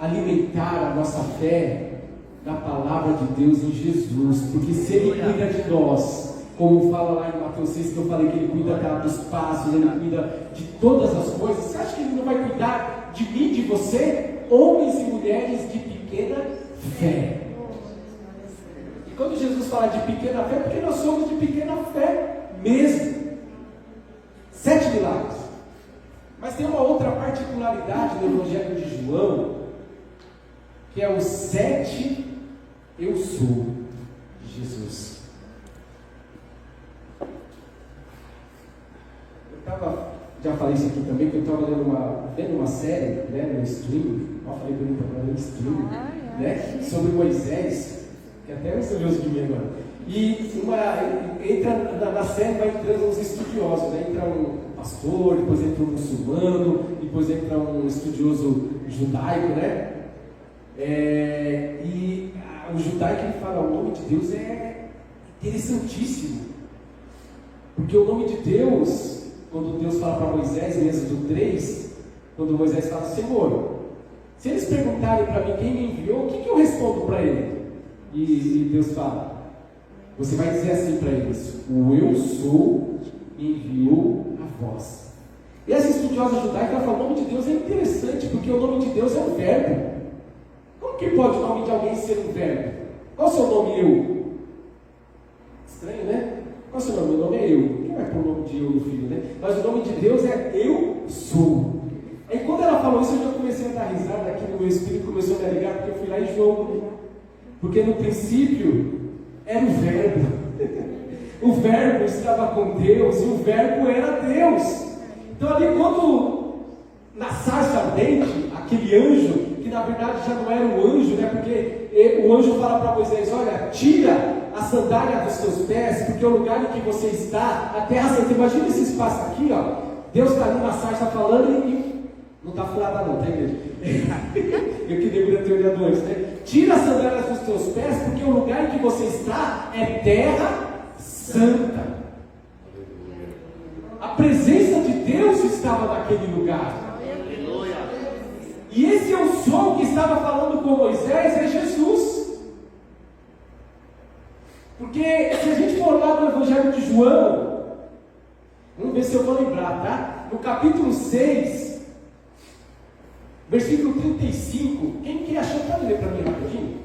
alimentar a nossa fé na palavra de Deus em Jesus, porque se Ele cuida de nós, como fala lá em Mateus 6, que eu falei que Ele cuida dos passos, Ele cuida de todas as coisas, você acha que Ele não vai cuidar de mim, de você? Homens e mulheres de pequena fé. E quando Jesus fala de pequena fé, é porque nós somos de pequena fé mesmo. 7 milagres. Mas tem uma outra particularidade no Evangelho de João, que é o 7 eu sou de Jesus. Já falei isso aqui também, que eu estava vendo uma série, né, no streaming, eu falei para mim, no streaming, né, sobre Moisés, que até é um estudioso de mim agora. E entra na série, vai entrando uns estudiosos, né? Entra um pastor, depois entra um muçulmano, depois entra um estudioso judaico, né? E o judaico, ele fala, o nome de Deus é interessantíssimo, porque o nome de Deus, quando Deus fala para Moisés, em Êxodo 3, quando Moisés fala, Senhor, se eles perguntarem para mim quem me enviou, o que eu respondo para ele? E Deus fala, você vai dizer assim para eles, o eu sou me enviou a vós. E essa estudiosa judaica fala, o nome de Deus é interessante, porque o nome de Deus é um verbo. Como que pode o nome de alguém ser um verbo? Qual é o seu nome, eu? Estranho, né? Qual é o seu nome? Meu nome é eu. Quem vai pôr o nome de eu no filho, né? Mas o nome de Deus é eu sou. E quando ela falou isso, eu já comecei a dar risada aqui no meu espírito, começou a me ligar, porque eu fui lá em João. Porque no princípio era o verbo. O verbo estava com Deus e o verbo era Deus. Então ali quando na sarça ardente, aquele anjo, que na verdade já não era um anjo, né? Porque o anjo fala para Moisés, olha, tira a sandália dos teus pés, porque o lugar em que você está, a terra santa, imagina esse espaço aqui, ó. Deus está ali na sarça falando e não está furada não, tá igreja? Eu que deveria ter olhado antes, né? Tira as sandálias dos teus pés, porque o lugar em que você está é terra santa. A presença de Deus estava naquele lugar. E esse eu sou que estava falando com Moisés é Jesus. Porque se a gente for lá no Evangelho de João, vamos ver se eu vou lembrar, tá? No capítulo 6, versículo 35, quem que achou? Pode ler para mim rapidinho?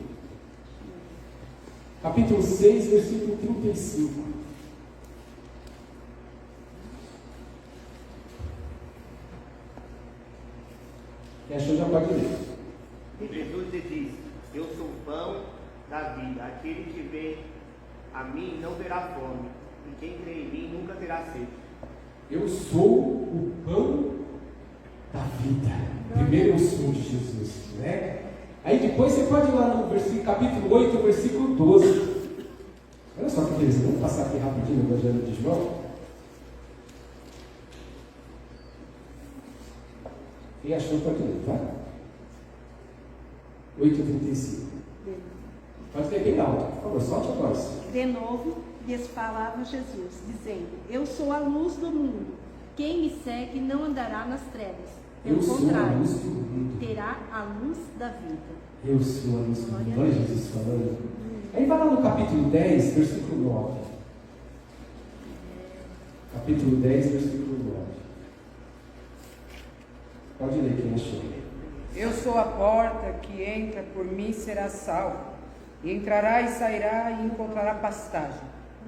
Capítulo 6, versículo 35. Quem achou já pode ler. Jesus lhe disse, eu sou o pão da vida, aquele que vem a mim não terá fome, e quem crê em mim nunca terá sede. Eu sou o pão da vida. Primeiro eu sou de Jesus, né? Aí depois você pode ir lá no versículo, capítulo 8, versículo 12. Olha só que interessante, vamos passar aqui rapidinho no Evangelho de João. Quem achou pode ler, tá? 8,35. Pode ler bem alto, por favor, solte a voz. De novo lhes falava Jesus, dizendo, eu sou a luz do mundo. Quem me segue não andará nas trevas. Pelo Eu sou a contrário, luz do mundo. terá a luz da vida. Eu sou a luz do mundo. Olha Jesus falando. Aí vai lá no capítulo 10, versículo 9. Capítulo 10, versículo 9. Pode ler quem achou. Eu sou a porta, que entra por mim será salvo, e entrará e sairá e encontrará pastagem.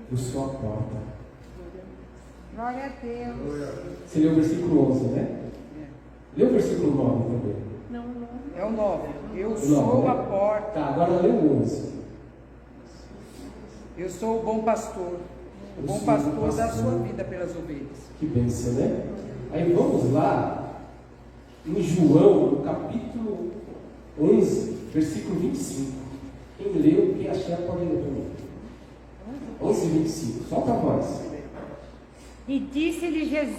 Eu sou a porta. Glória a Deus. Você leu o versículo 11, né? Leu o versículo 9 também. Não. É o 9. Eu O sou 9, né? a porta. Tá, agora leu o 11. Eu sou o bom pastor. O bom pastor dá sua vida pelas ovelhas. Que bênção, né? Aí vamos lá, em João, no capítulo 11, versículo 25. Quem leu, quem achar, pode ler para mim. 11, 25. Solta a voz. E disse-lhe Jesus: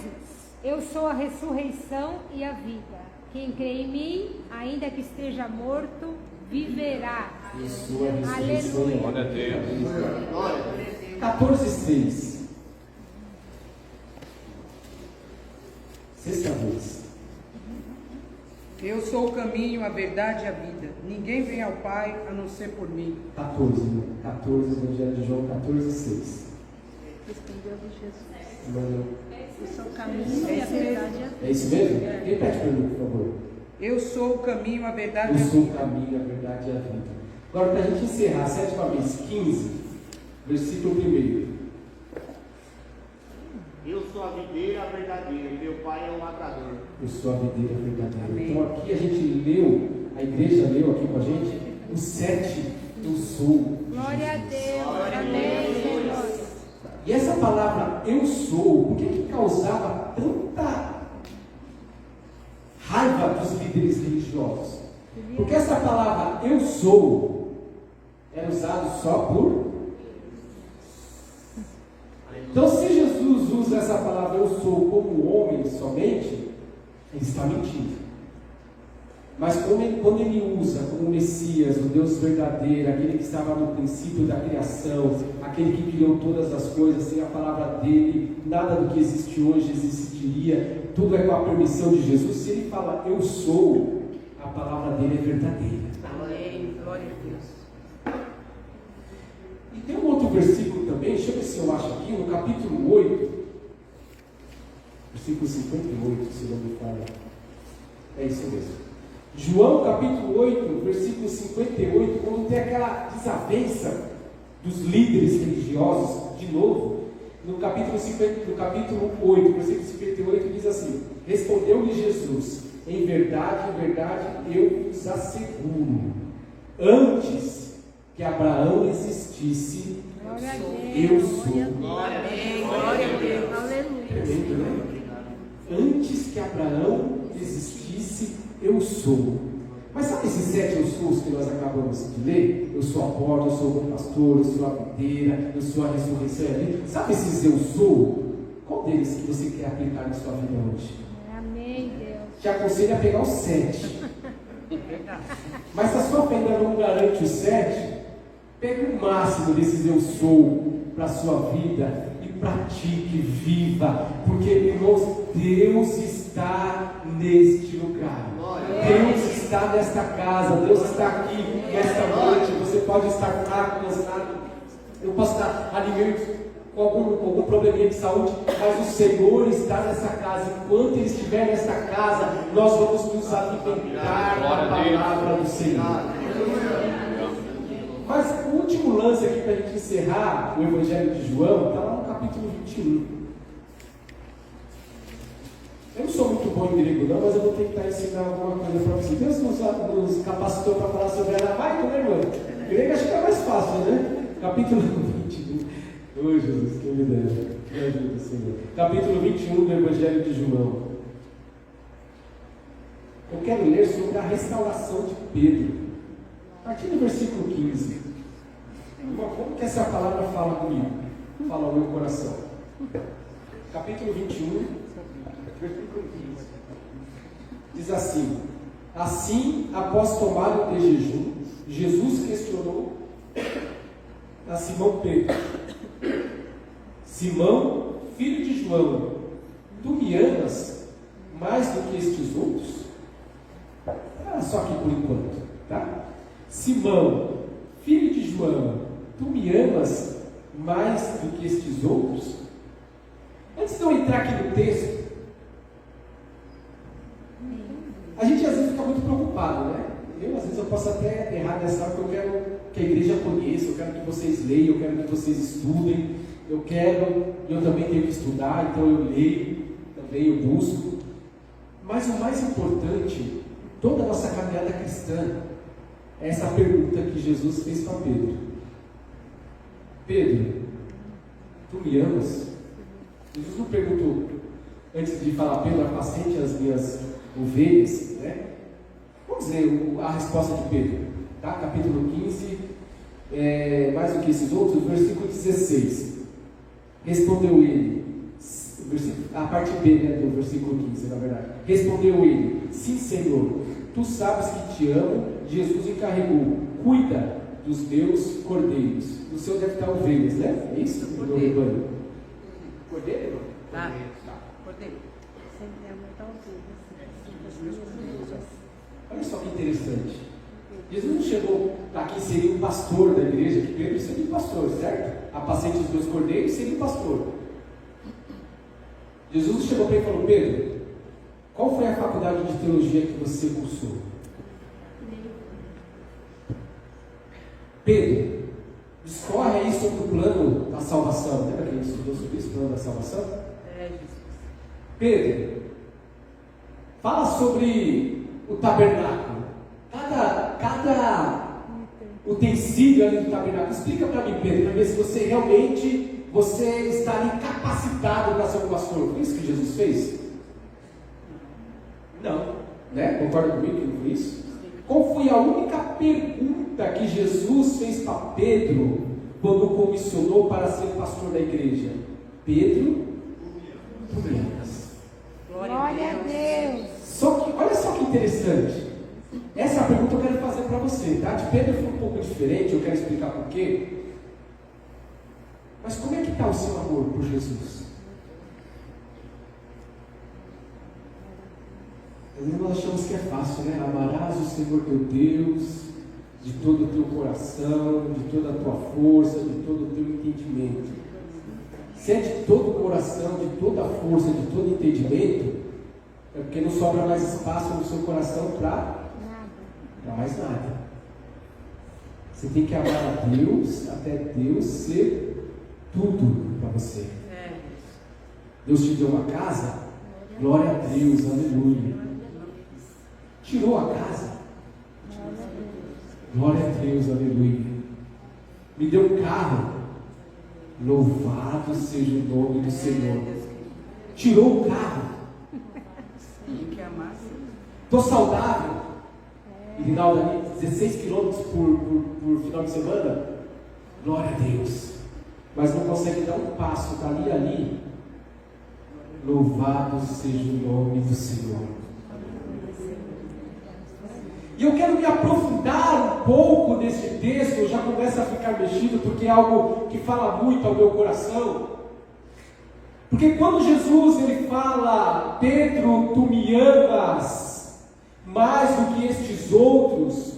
Eu sou a ressurreição e a vida. Quem crê em mim, ainda que esteja morto, viverá. Eu sou a ressurreição. Aleluia. Glória a Deus. 14, 6. Sexta vez. Eu sou o caminho, a verdade e a vida. Ninguém vem ao Pai a não ser por mim. 14, né? 14, Evangelho de João 14, 6. Respondeu-lhe Jesus: Mano, Eu sou o caminho e a verdade e a vida. é isso mesmo? Repete para mim, por favor. Eu sou o caminho, a verdade e Eu a sou o vida. caminho, a verdade e a vida. Agora, para a gente encerrar, a sétima vez, 15, versículo 1. Eu sou a videira verdadeira, e meu pai é o lavrador. Eu sou a videira verdadeira. Amém. Então, aqui a gente leu, a igreja leu aqui com a gente, o 7, eu sou. Glória a Deus. Amém, Senhor. E essa palavra eu sou, por que causava tanta raiva dos líderes religiosos? Porque essa palavra eu sou era usado só por. Então, se Jesus usa essa palavra eu sou como homem somente, ele está mentindo. Mas quando ele usa como Messias, o Deus verdadeiro, aquele que estava no princípio da criação, aquele que criou todas as coisas, sem a palavra dele, nada do que existe hoje existiria, tudo é com a permissão de Jesus. Se ele fala eu sou, a palavra dele é verdadeira. Amém. Glória a Deus. E tem um outro versículo também, deixa eu ver se eu acho aqui, no capítulo 8, versículo 58, se não me falha. É isso mesmo. João capítulo 8, versículo 58, quando tem aquela desavença dos líderes religiosos, de novo, no capítulo 8, versículo 58, diz assim: Respondeu-lhe Jesus: em verdade, eu vos asseguro, antes que Abraão existisse, Glória a Deus. eu sou. Glória a Amém. Glória a Deus. Aleluia. Tremendo, né? Antes que Abraão existisse, eu sou. Mas sabe esses 7 eu sou que nós acabamos de ler? Eu sou a porta, eu sou o bom pastor, eu sou a videira, eu sou a ressurreição e a vida. Sabe esses eu sou? Qual deles que você quer aplicar na sua vida hoje? Amém, Deus. Te aconselho a pegar os 7. Mas se a sua fé ainda não garante os 7, pegue o máximo desses eu sou para a sua vida e pratique, viva, porque, irmãos, Deus está neste lugar. Deus está nesta casa, Deus está aqui nesta noite. Você pode estar fraco, cansado, eu posso estar ali com algum probleminha de saúde, mas o Senhor está nessa casa. Enquanto Ele estiver nesta casa, nós vamos nos alimentar da palavra do Senhor. Mas o último lance aqui para a gente encerrar o Evangelho de João está lá no capítulo 21. Eu não sou muito bom em grego não, mas eu vou tentar ensinar alguma coisa para você. Deus nos capacitou para falar sobre aramaico, né, irmão? Grego acho que é mais fácil, né? Capítulo 21. Ô Jesus, que me dera. Me ajuda, Senhor. Capítulo 21 do Evangelho de João. Eu quero ler sobre a restauração de Pedro. A partir do versículo 15. Como que essa palavra fala comigo? Fala ao meu coração. Capítulo 21. Diz assim: assim, após tomar de jejum, Jesus questionou a Simão Pedro: Simão, filho de João, tu me amas mais do que estes outros? Só aqui por enquanto, tá? Simão, filho de João, tu me amas mais do que estes outros? Antes de eu entrar aqui no texto, a gente às vezes fica muito preocupado, né? Às vezes eu posso até errar nessa hora, porque eu quero que a igreja conheça, eu quero que vocês leiam, eu quero que vocês estudem, eu também tenho que estudar, então eu leio, também eu busco. Mas o mais importante, toda a nossa caminhada cristã, é essa pergunta que Jesus fez para Pedro: Pedro, tu me amas? Jesus não perguntou, antes de falar, Pedro, apacente as minhas ovelhas, né? Vamos ver a resposta de Pedro, tá? Capítulo 15, mais do que esses outros, versículo 16. Respondeu ele, a parte B, né, do versículo 15, na verdade. Respondeu ele, sim, Senhor, tu sabes que te amo. Jesus encarregou, cuida dos meus cordeiros. No seu deve estar ovelhas, né? É isso? Cordeiro. Cordeiro, irmão? Tá. Cordeiro. Sempre aumentar o Olha só que interessante. Jesus não chegou aqui seria o pastor da igreja, que Pedro seria o pastor, certo? Apacente os meus cordeiros seria o pastor. Jesus chegou para ele e falou, Pedro, qual foi a faculdade de teologia que você cursou? Pedro, discorre aí sobre o plano da salvação. Lembra que a gente estudou sobre isso, o plano da salvação? Pedro, fala sobre o tabernáculo. Cada utensílio ali do tabernáculo. Explica para mim, Pedro, para ver se você realmente está ali capacitado para ser um pastor. Foi isso que Jesus fez? Não. Né? Concorda comigo que não foi isso? Qual foi a única pergunta que Jesus fez para Pedro quando o comissionou para ser pastor da igreja? Pedro, tu me amas? Glória a Deus. Só que, olha só que interessante. Essa pergunta eu quero fazer para você, tá? De Pedro foi um pouco diferente, eu quero explicar por quê. Mas como é que está o seu amor por Jesus? Às vezes nós achamos que é fácil, né? Amarás o Senhor teu Deus de todo o teu coração, de toda a tua força, de todo o teu entendimento. Se é de todo o coração, de toda a força, de todo o entendimento, é porque não sobra mais espaço no seu coração para mais nada. Você tem que amar a Deus até Deus ser tudo para você. Deus te deu uma casa, glória a Deus, aleluia. Tirou a casa, glória a Deus, aleluia. Me deu um carro, louvado seja o nome do Senhor. Tirou o carro, estou saudável. E Rinaldo ali, 16 quilômetros por final de semana, glória a Deus. Mas não consegue dar um passo dali a ali. Louvado seja o nome do Senhor. E eu quero me aprofundar um pouco nesse texto. Eu já começo a ficar mexido, porque é algo que fala muito ao meu coração. Porque quando Jesus ele fala, Pedro, tu me amas mais do que estes outros.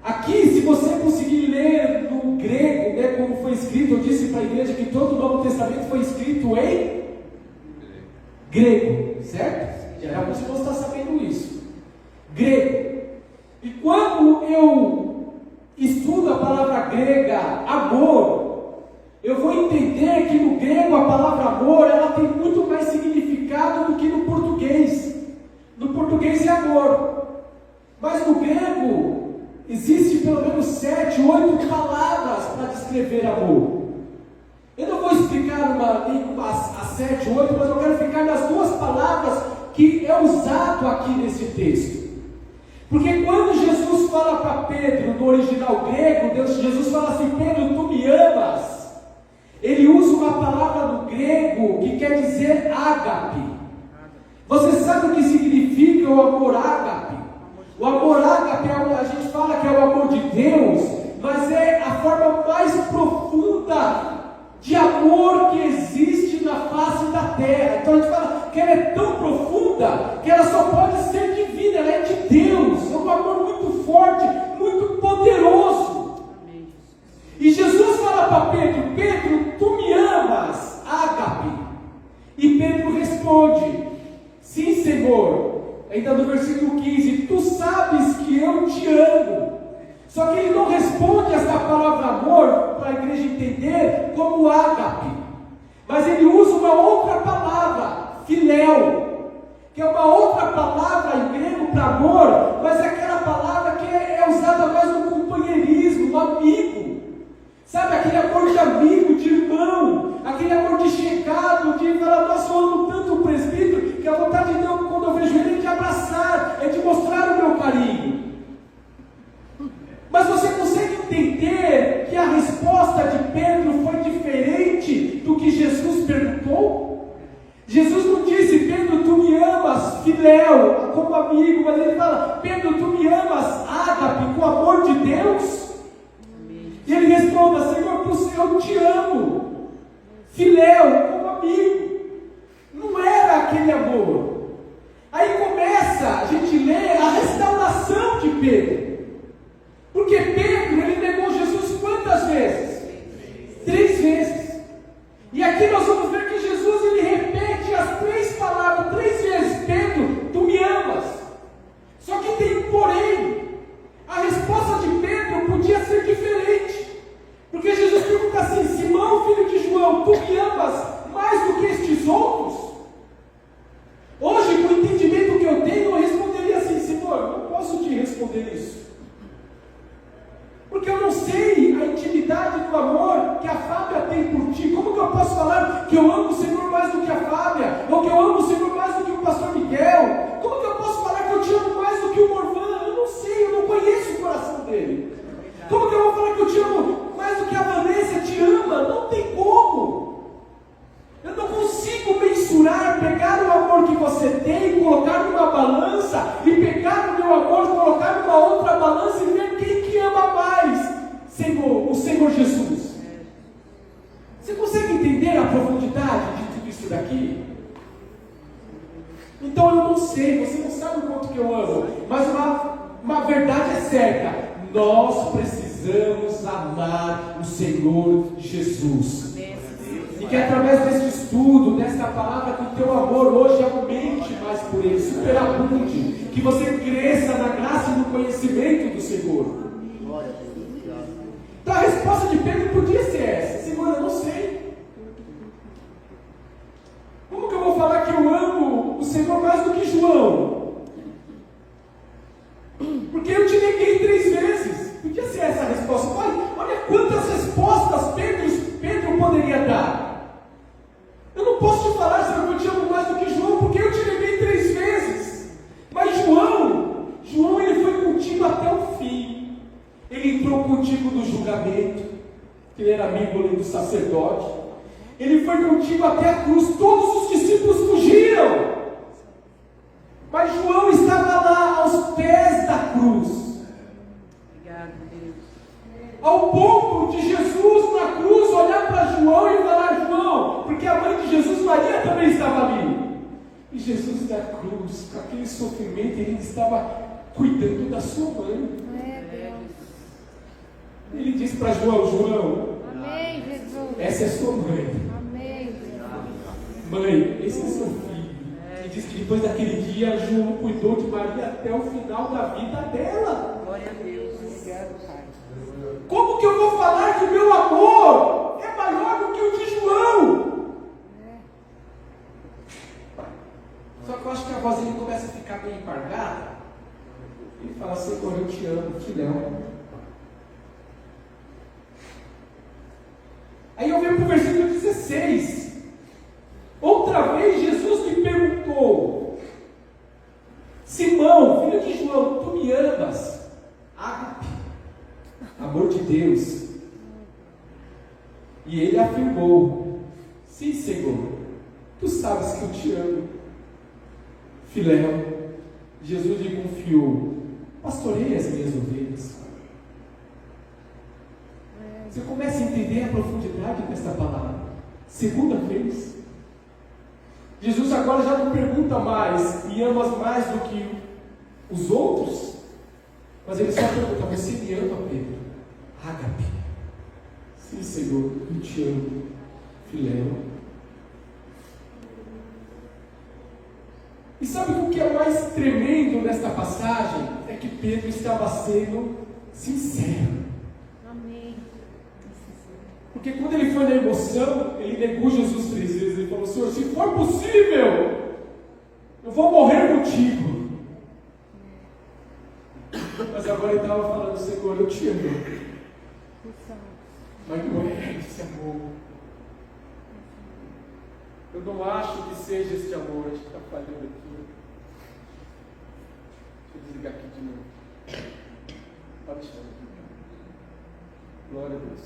Aqui, se você conseguir ler no grego, né, como foi escrito, eu disse para a igreja que todo o Novo Testamento foi escrito em grego, certo? Já você não está sabendo isso. Grego. E quando eu estudo a palavra grega, amor, eu vou entender que no grego a palavra amor, ela tem muito mais significado do que no português. No português é amor, mas no grego existe pelo menos 7, 8 palavras para descrever amor. Eu não vou explicar as 7, 8, mas eu quero ficar nas duas palavras que é usado aqui nesse texto. Porque quando Jesus fala para Pedro, no original grego, Jesus fala assim, Pedro, tu me amas. Ele usa uma palavra no grego que quer dizer ágape. Você sabe o que significa o amor ágape? O amor ágape, a gente fala que é o amor de Deus, mas é a forma mais profunda de amor que existe na face da terra. Então a gente fala que ela é tão profunda que ela só pode ser divina, ela é de Deus. É um amor muito forte, muito poderoso. E Jesus fala para Pedro, Pedro, tu me amas, ágape. E Pedro responde, sim, Senhor. Ainda no versículo 15, tu sabes que eu te amo. Só que ele não responde essa palavra amor para a igreja entender como ágape, mas ele usa uma outra palavra, filéu, que é uma outra palavra em grego para amor, mas é aquela palavra que é usada mais no companheirismo, no amigo. Sabe, aquele amor de amigo, de irmão, aquele amor de chegado, de falar, nossa, eu amo tanto o presbítero, que a vontade de Deus, quando eu vejo ele, é de abraçar, é de mostrar o meu carinho. Mas você consegue entender que a resposta de Pedro foi diferente do que Jesus perguntou? Jesus não disse, Pedro, tu me amas, filéu, como amigo, mas ele fala, Pedro, tu me amas, ágape, com o amor de Deus? E ele responde, Senhor, eu te amo, filéu, como amigo. Não era aquele amor. Aí começa, a gente lê a restauração de Pedro. Porque Pedro, ele negou Jesus quantas vezes? 3 vezes. E aqui nós vamos ver que Jesus, ele repete as 3 palavras 3 vezes. Pedro, tu me amas. Só que tem um porém. A resposta de Pedro podia ser diferente. Porque Jesus pergunta assim, Simão, filho de João, tu me amas mais do que estes outros? Hoje, com o entendimento que eu tenho, eu responderia assim, Senhor, não posso te responder isso. Porque eu não sei a intimidade do amor que a Fábia tem por ti. Como que eu posso falar que eu amo o Senhor mais do que a Fábia? Ou que eu amo o Senhor mais do que o pastor Miguel? Como que eu posso falar que eu te amo mais do que o Morvan? Eu não sei, eu não conheço o coração dele. Como que eu vou falar que eu te amo mais do que a Vanessa te ama? Não tem como. Eu não consigo mensurar, pegar o amor que você tem, colocar numa balança e pegar o meu amor, colocar numa outra balança e ver quem que ama mais, Senhor, o Senhor Jesus. Você consegue entender a profundidade de tudo isso daqui? Então eu não sei, você não sabe o quanto que eu amo, mas uma verdade é certa. Nós precisamos amar o Senhor Jesus. E que através deste estudo, desta palavra, que o teu amor hoje aumente mais por Ele, superabunde, que você cresça na graça e no conhecimento do Senhor. Então a resposta de Pedro podia ser essa, Senhor, eu não sei. Como que eu vou falar que eu amo o Senhor mais do que João? Porque eu te neguei 3 vezes. Podia ser essa a resposta. Olha quantas respostas Pedro poderia dar. Eu não posso te falar, Senhor, que eu te amo mais do que João, porque eu te neguei 3 vezes. Mas João, ele foi contigo até o fim. Ele entrou contigo no julgamento, que ele era amigo ali do sacerdote. Ele foi contigo até a cruz. Todos os discípulos fugiram. Mas João estava lá aos pés da cruz. Obrigado, Deus. Ao ponto de Jesus na cruz olhar para João e falar, João, porque a mãe de Jesus, Maria, também estava ali. E Jesus na cruz, com aquele sofrimento, ele estava cuidando da sua mãe. Ele disse para João, Amém, Jesus. essa é sua mãe. Amém. Mãe, esse é seu filho. E diz que depois daquele dia, João cuidou de Maria até o final da vida dela. Glória a Deus. Obrigado, Pai. Como que eu vou falar que o meu amor é maior do que o de João? Só que eu acho que a vozinha começa a ficar bem embargada. Ele fala, Senhor, eu te amo, filhão. Aí eu venho para o versículo 16. Outra vez Jesus me perguntou, Simão, filho de João, tu me amas? Ágape, amor de Deus. E ele afirmou, sim, Senhor, tu sabes que eu te amo. Filéu, Jesus lhe confiou, pastorei as minhas ovelhas. Você começa a entender a profundidade dessa palavra. Segunda vez, Jesus agora já não pergunta mais, me amas mais do que os outros? Mas ele só pergunta, você me ama, Pedro? Ágape. Sim, Senhor, eu te amo. Filéu. E sabe o que é mais tremendo nesta passagem? É que Pedro estava sendo sincero. Amém. Porque quando ele foi na emoção, ele negou Jesus 3 vezes. Ele falou, Senhor, se for possível, eu vou morrer contigo. Mas agora ele estava falando, Senhor, eu te amo. Mas não é esse amor. Eu não acho que seja esse amor. Acho que está falhando aqui. Deixa eu desligar aqui de novo. Pode deixar. Glória a Deus.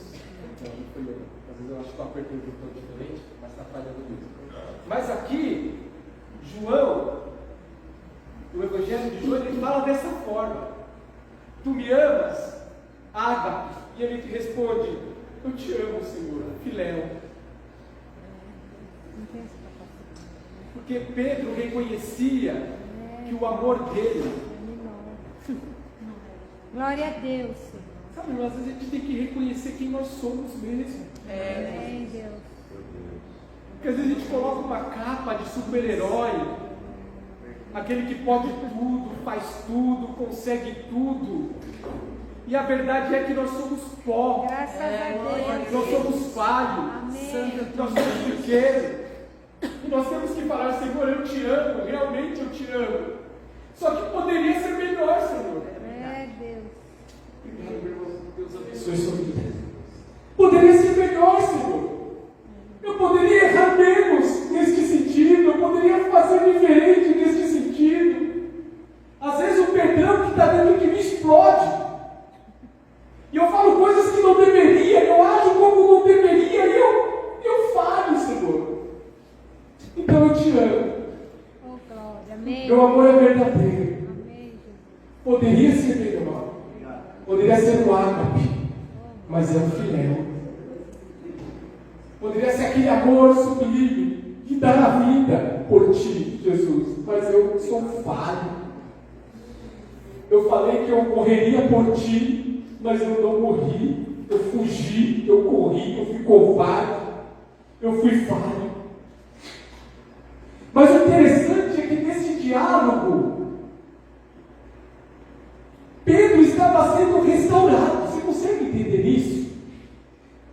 Não foi eu. Às vezes eu acho que eu apertei o botão diferente, mas está falhando mesmo. Mas aqui, João, o Evangelho de João, ele fala dessa forma: tu me amas, ágape. E ele te responde: eu te amo, Senhor, filéu. Porque Pedro reconhecia que o amor dele. Glória a Deus, Senhor. Sabe, às vezes a gente tem que reconhecer quem nós somos mesmo. Amém, Deus. Porque às vezes a gente coloca uma capa de super-herói, aquele que pode tudo, faz tudo, consegue tudo. E a verdade é que nós somos pó. Graças a Deus. Nós somos falhos. Amém. Nós somos pequenos. E nós temos que falar: Senhor, eu te amo, realmente eu te amo. Só que poderia ser melhor, Senhor. É, Deus. Obrigado, meu irmão. Deus abençoe sua vida. Poderia ser melhor, Senhor. Eu poderia errar menos neste sentido. Eu poderia fazer diferente neste sentido. Às vezes o Pedrão que está dentro de mim explode. E eu falo coisas que não deveria. Eu ajo como não deveria. E eu falho, Senhor. Então eu te amo. Oh, glória. Amém. Meu amor é verdadeiro. Amém, Jesus. Poderia ser melhor. Poderia ser um ágape, mas é um filéu. Poderia ser aquele amor sublime de dar a vida por ti, Jesus. Mas eu sou falho. Eu falei que eu morreria por ti, mas eu não morri. Eu fugi, eu corri, eu fui covarde, eu fui falho. Mas o interessante é que nesse diálogo, Pedro estava sendo restaurado. Você consegue entender isso?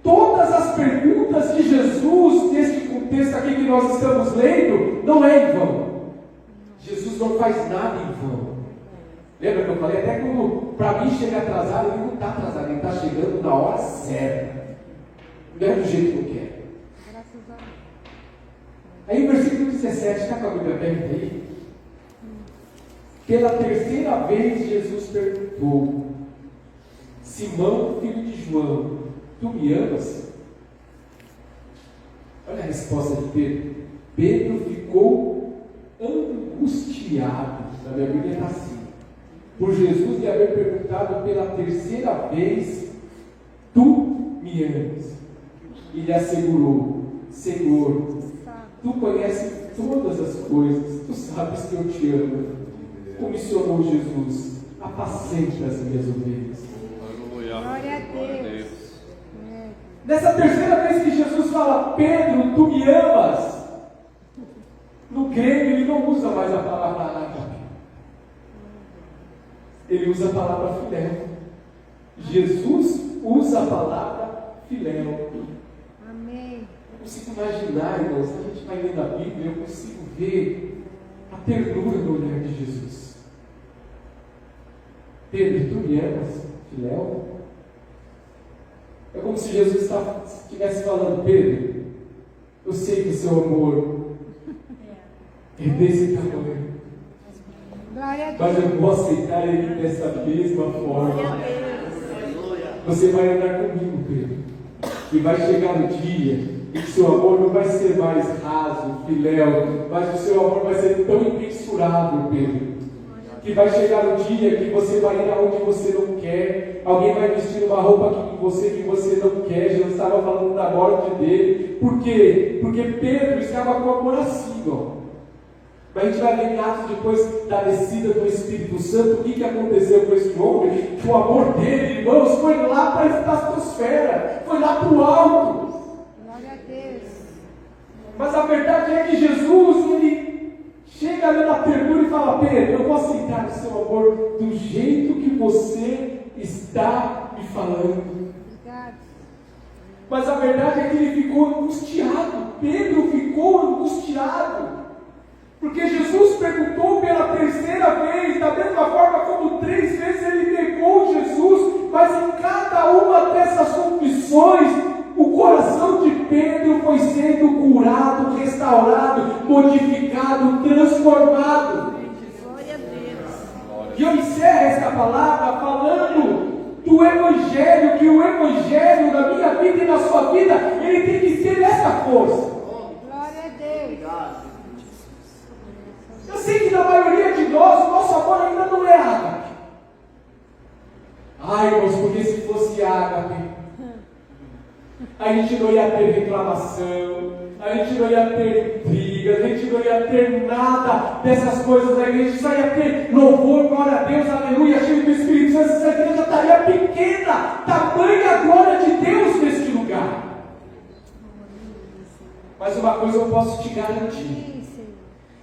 Todas as perguntas de Jesus, neste contexto aqui que nós estamos lendo, não é em vão. Jesus não faz nada em vão. Lembra que eu falei? Até quando para mim chega atrasado, ele não está atrasado, ele está chegando na hora certa. Não é do jeito que eu quero. Graças a Deus. Aí o versículo 17, está com a Bíblia aberta aí? Pela terceira vez Jesus perguntou: Simão, filho de João, tu me amas? Olha a resposta de Pedro. Pedro ficou angustiado. Na minha Bíblia está assim: por Jesus lhe haver perguntado pela terceira vez: tu me amas? E lhe assegurou: Senhor, tu conheces todas as coisas, tu sabes que eu te amo. Comissionou Jesus: apacenta as minhas ovelhas. Glória a Deus. Nessa terceira vez que Jesus fala: Pedro, tu me amas, no grego ele não usa mais a palavra ágape, ele usa a palavra filéu. Jesus usa a palavra filéu. Amém. Eu consigo imaginar, irmãos, a gente vai lendo a Bíblia, eu consigo ver a ternura no olhar de Jesus. Pedro, tu me amas, filéu? É como se Jesus estivesse falando: Pedro, eu sei que o seu amor é desse tamanho, Glória a Deus. mas eu vou aceitar ele dessa mesma forma. Você vai andar comigo, Pedro, e vai chegar no dia em que seu amor não vai ser mais raso, filéu, mas o seu amor vai ser tão imensurável, Pedro, que vai chegar o dia que você vai ir aonde você não quer. Alguém vai vestir uma roupa que você não quer. Jesus estava falando da morte dele. Por quê? Porque Pedro estava com amor assim, ó. Mas a gente vai ver em Atos, depois da descida do Espírito Santo, o que aconteceu com esse homem? O amor dele, irmãos, foi lá para a estratosfera, foi lá para o alto. Glória a Deus. Mas a verdade é que Jesus, ele chega ali na ternura e fala: Pedro, eu vou aceitar o seu amor do jeito que você está me falando. Obrigado. Mas a verdade é que ele ficou angustiado. Pedro ficou angustiado. Porque Jesus perguntou pela terceira vez, da mesma forma como 3 vezes ele negou Jesus, mas em cada uma dessas confissões, modificado, transformado. Glória a Deus. E eu encerro esta palavra falando do Evangelho, que o Evangelho na minha vida e na sua vida, ele tem que ser dessa força. Glória a Deus. Eu sei que na maioria de nós, o nosso amor ainda não é ágape. Ai, irmãos, porque se fosse ágape, a gente não ia ter reclamação, a gente não ia ter brigas, a gente não ia ter nada dessas coisas na igreja, a gente só ia ter louvor, glória a Deus, aleluia, cheio do Espírito Santo. Essa igreja estaria pequena, tamanha a glória de Deus neste lugar. Mas uma coisa eu posso te garantir: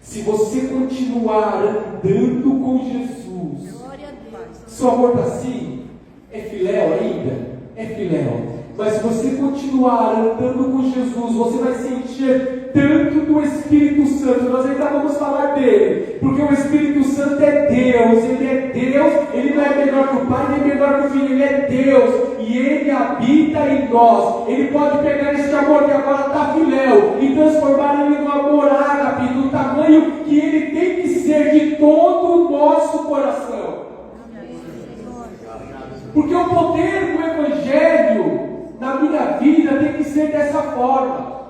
se você continuar andando com Jesus, Glória a Deus. seu amor está assim, é filéu ainda? É filéu. Mas se você continuar andando com Jesus, você vai se encher tanto do Espírito Santo. Nós ainda vamos falar dele, porque o Espírito Santo é Deus, ele não é menor que o Pai, nem menor que o Filho, ele é Deus, e ele habita em nós. Ele pode pegar esse amor que agora está filéu e transformar ele no amor ágape, do tamanho que ele tem que ser de todo o nosso coração. Porque o poder do Evangelho na minha vida tem que ser dessa forma.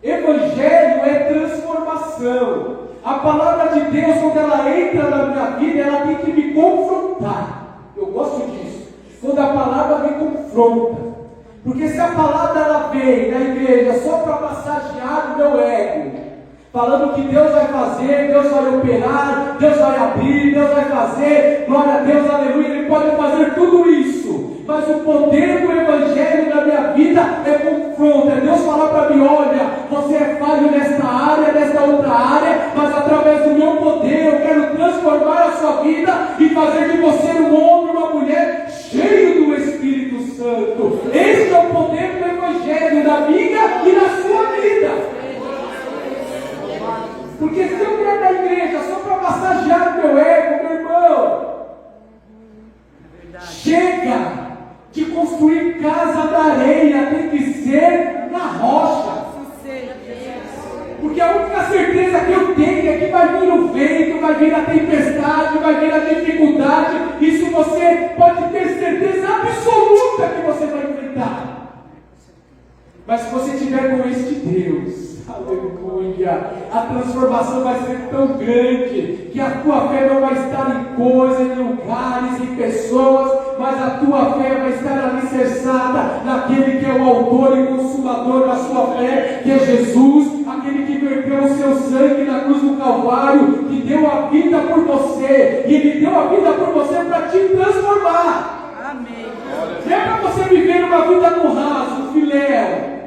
Evangelho é transformação. A palavra de Deus, quando ela entra na minha vida, ela tem que me confrontar. Eu gosto disso. Quando a palavra me confronta. Porque se a palavra ela vem na igreja só para massagear o meu ego, falando que Deus vai fazer, Deus vai operar, Deus vai abrir, Deus vai fazer, glória a Deus, aleluia, Ele pode fazer tudo isso. Mas o poder do Evangelho na minha vida é confronto, é Deus falar para mim: olha, você é falho nesta área, nesta outra área, mas através do meu poder eu quero transformar a sua vida e fazer de você um homem, uma mulher cheio do Espírito Santo. Este é o poder do Evangelho na minha e na sua vida. Porque se eu vier na igreja só para massagear o meu ego, meu irmão, chega de construir casa na areia, tem que ser na rocha. Porque a única certeza que eu tenho é que vai vir o vento, vai vir a tempestade, vai vir a dificuldade. Isso você pode ter certeza absoluta que você vai enfrentar. Mas se você estiver com este Deus, aleluia, a transformação vai ser tão grande que a tua fé não vai estar em coisas, em lugares, em pessoas, mas a tua fé vai estar alicerçada naquele que é o autor e consumador da sua fé, que é Jesus, aquele que verteu o seu sangue na cruz do Calvário, que deu a vida por você, e Ele deu a vida por você para te transformar. Amém. Não é para você viver uma vida no raso, filéu.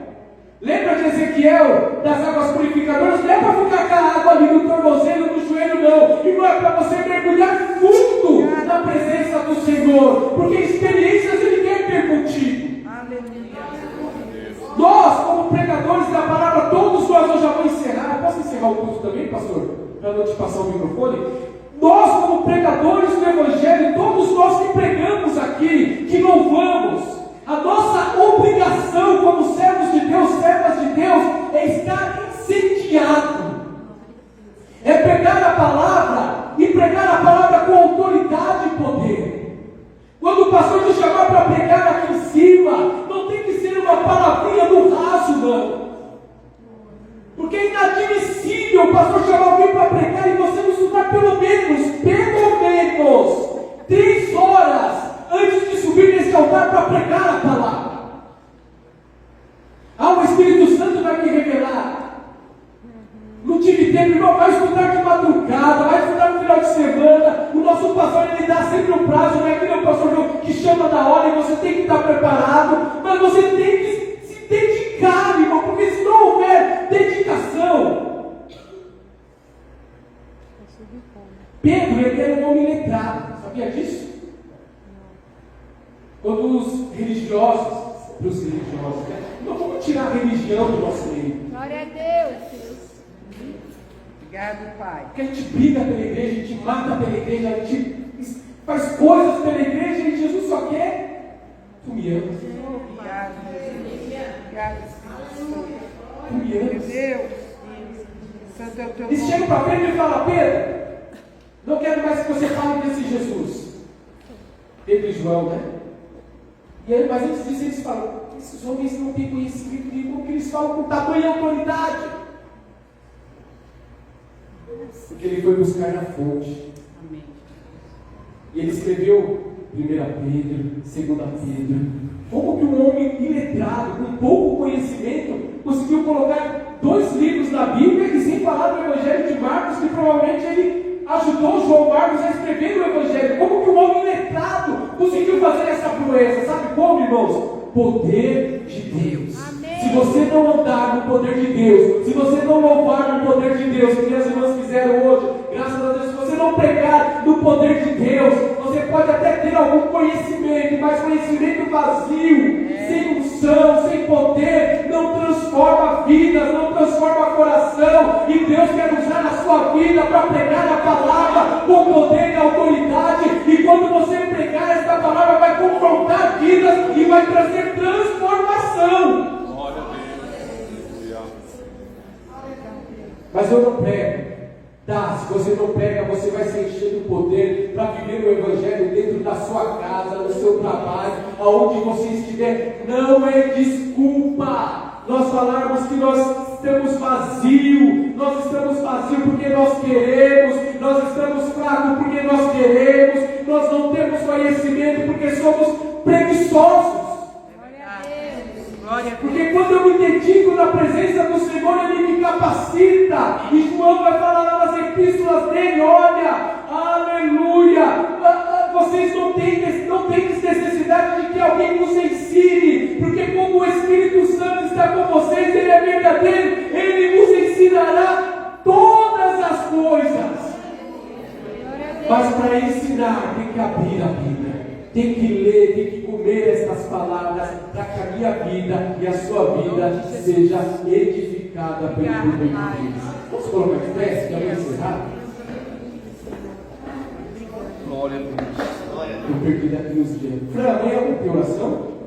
Lembra de Ezequiel, das águas purificadoras? Não é para ficar com a água ali no tornozelo, no joelho, não. E não é para você mergulhar fundo na presença do Senhor, porque experiências Ele quer ter contigo. Nós, como pregadores da palavra, todos nós, eu já vou encerrar. Posso encerrar o culto também, pastor? Para não te passar o microfone. Nós, como pregadores do Evangelho, todos nós que pregamos aqui, que louvamos, a nossa obrigação como servos de Deus, servas de Deus, é estar incendiado. É pegar a palavra e pregar a palavra com autoridade e poder. Quando o pastor te chamar para pregar aqui em cima, não tem que ser uma palavrinha no raso, não. Porque é inadmissível o pastor chamar alguém para pregar e você não estudar pelo menos 3 horas antes de subir nesse altar para pregar a palavra. O Espírito Santo vai te revelar. Não tive tempo, irmão, vai estudar de madrugada, vai estudar no final de semana. O nosso pastor, ele dá sempre um prazo, não é que o pastor que chama na hora e você tem que estar preparado, mas você tem que se dedicar, irmão, porque se não houver dedicação. Pedro, ele era um homem letrado, sabia disso? Quando os religiosos, né? Não vamos tirar a religião do nosso meio. Glória a Deus. Obrigado, Pai. Porque a gente briga pela igreja, a gente mata pela igreja, a gente faz coisas pela igreja e Jesus só quer tu me amas. Obrigado, Jesus. Obrigado, Espírito Santo. Tu me Meu amas. Deus. Santo é o teu Eles nome. chegam para Pedro e falam: Pedro, não quero mais que você fale desse Jesus. Pedro e João, né? E aí, mas antes disso eles falam: esses homens não têm conhecimento nenhum, porque eles falam com tamanha autoridade. Porque ele foi buscar na fonte. Amém. E ele escreveu 1 Pedro, 2 Pedro. Como que um homem iletrado, com pouco conhecimento, conseguiu colocar 2 livros na Bíblia e sem falar do Evangelho de Marcos, que provavelmente ele ajudou João Marcos a escrever o Evangelho? Como que um homem iletrado conseguiu fazer essa proeza? Sabe como, irmãos? Poder de Deus. Amém. Se você não andar no poder de Deus, se você não louvar no poder de Deus, que as irmãs fizeram hoje, graças a Deus, se você não pregar no poder de Deus, você pode até ter algum conhecimento, mas conhecimento vazio, sem unção, sem poder, não transforma vidas, não transforma coração. E Deus quer usar a sua vida para pregar a palavra com poder e autoridade. E quando você pregar esta palavra, vai confrontar vidas e vai trazer transformação. Mas eu não prego. Tá, se você não prega, você vai se encher do poder para viver o Evangelho dentro da sua casa, no seu trabalho, aonde você estiver. Não é desculpa nós falarmos que nós estamos vazios. Nós estamos vazios porque nós queremos, nós estamos fracos porque nós queremos, nós não temos conhecimento porque somos preguiçosos. Porque quando eu me dedico na presença do Senhor, Ele me capacita. E João vai falar lá nas epístolas dele: olha, aleluia, vocês não têm necessidade de que alguém nos ensine, porque como o Espírito Santo está com vocês, Ele é verdadeiro, Ele nos ensinará todas as coisas. Mas para ensinar tem que abrir a Bíblia, tem que ler, tem que comer estas palavras, para que a minha vida e a sua vida seja edificada pelo poder de Deus. Vamos colocar de pé, já vamos encerrar? Glória a Deus. Eu perdi aqui nos dias. Fran, amanhã vamos ter oração?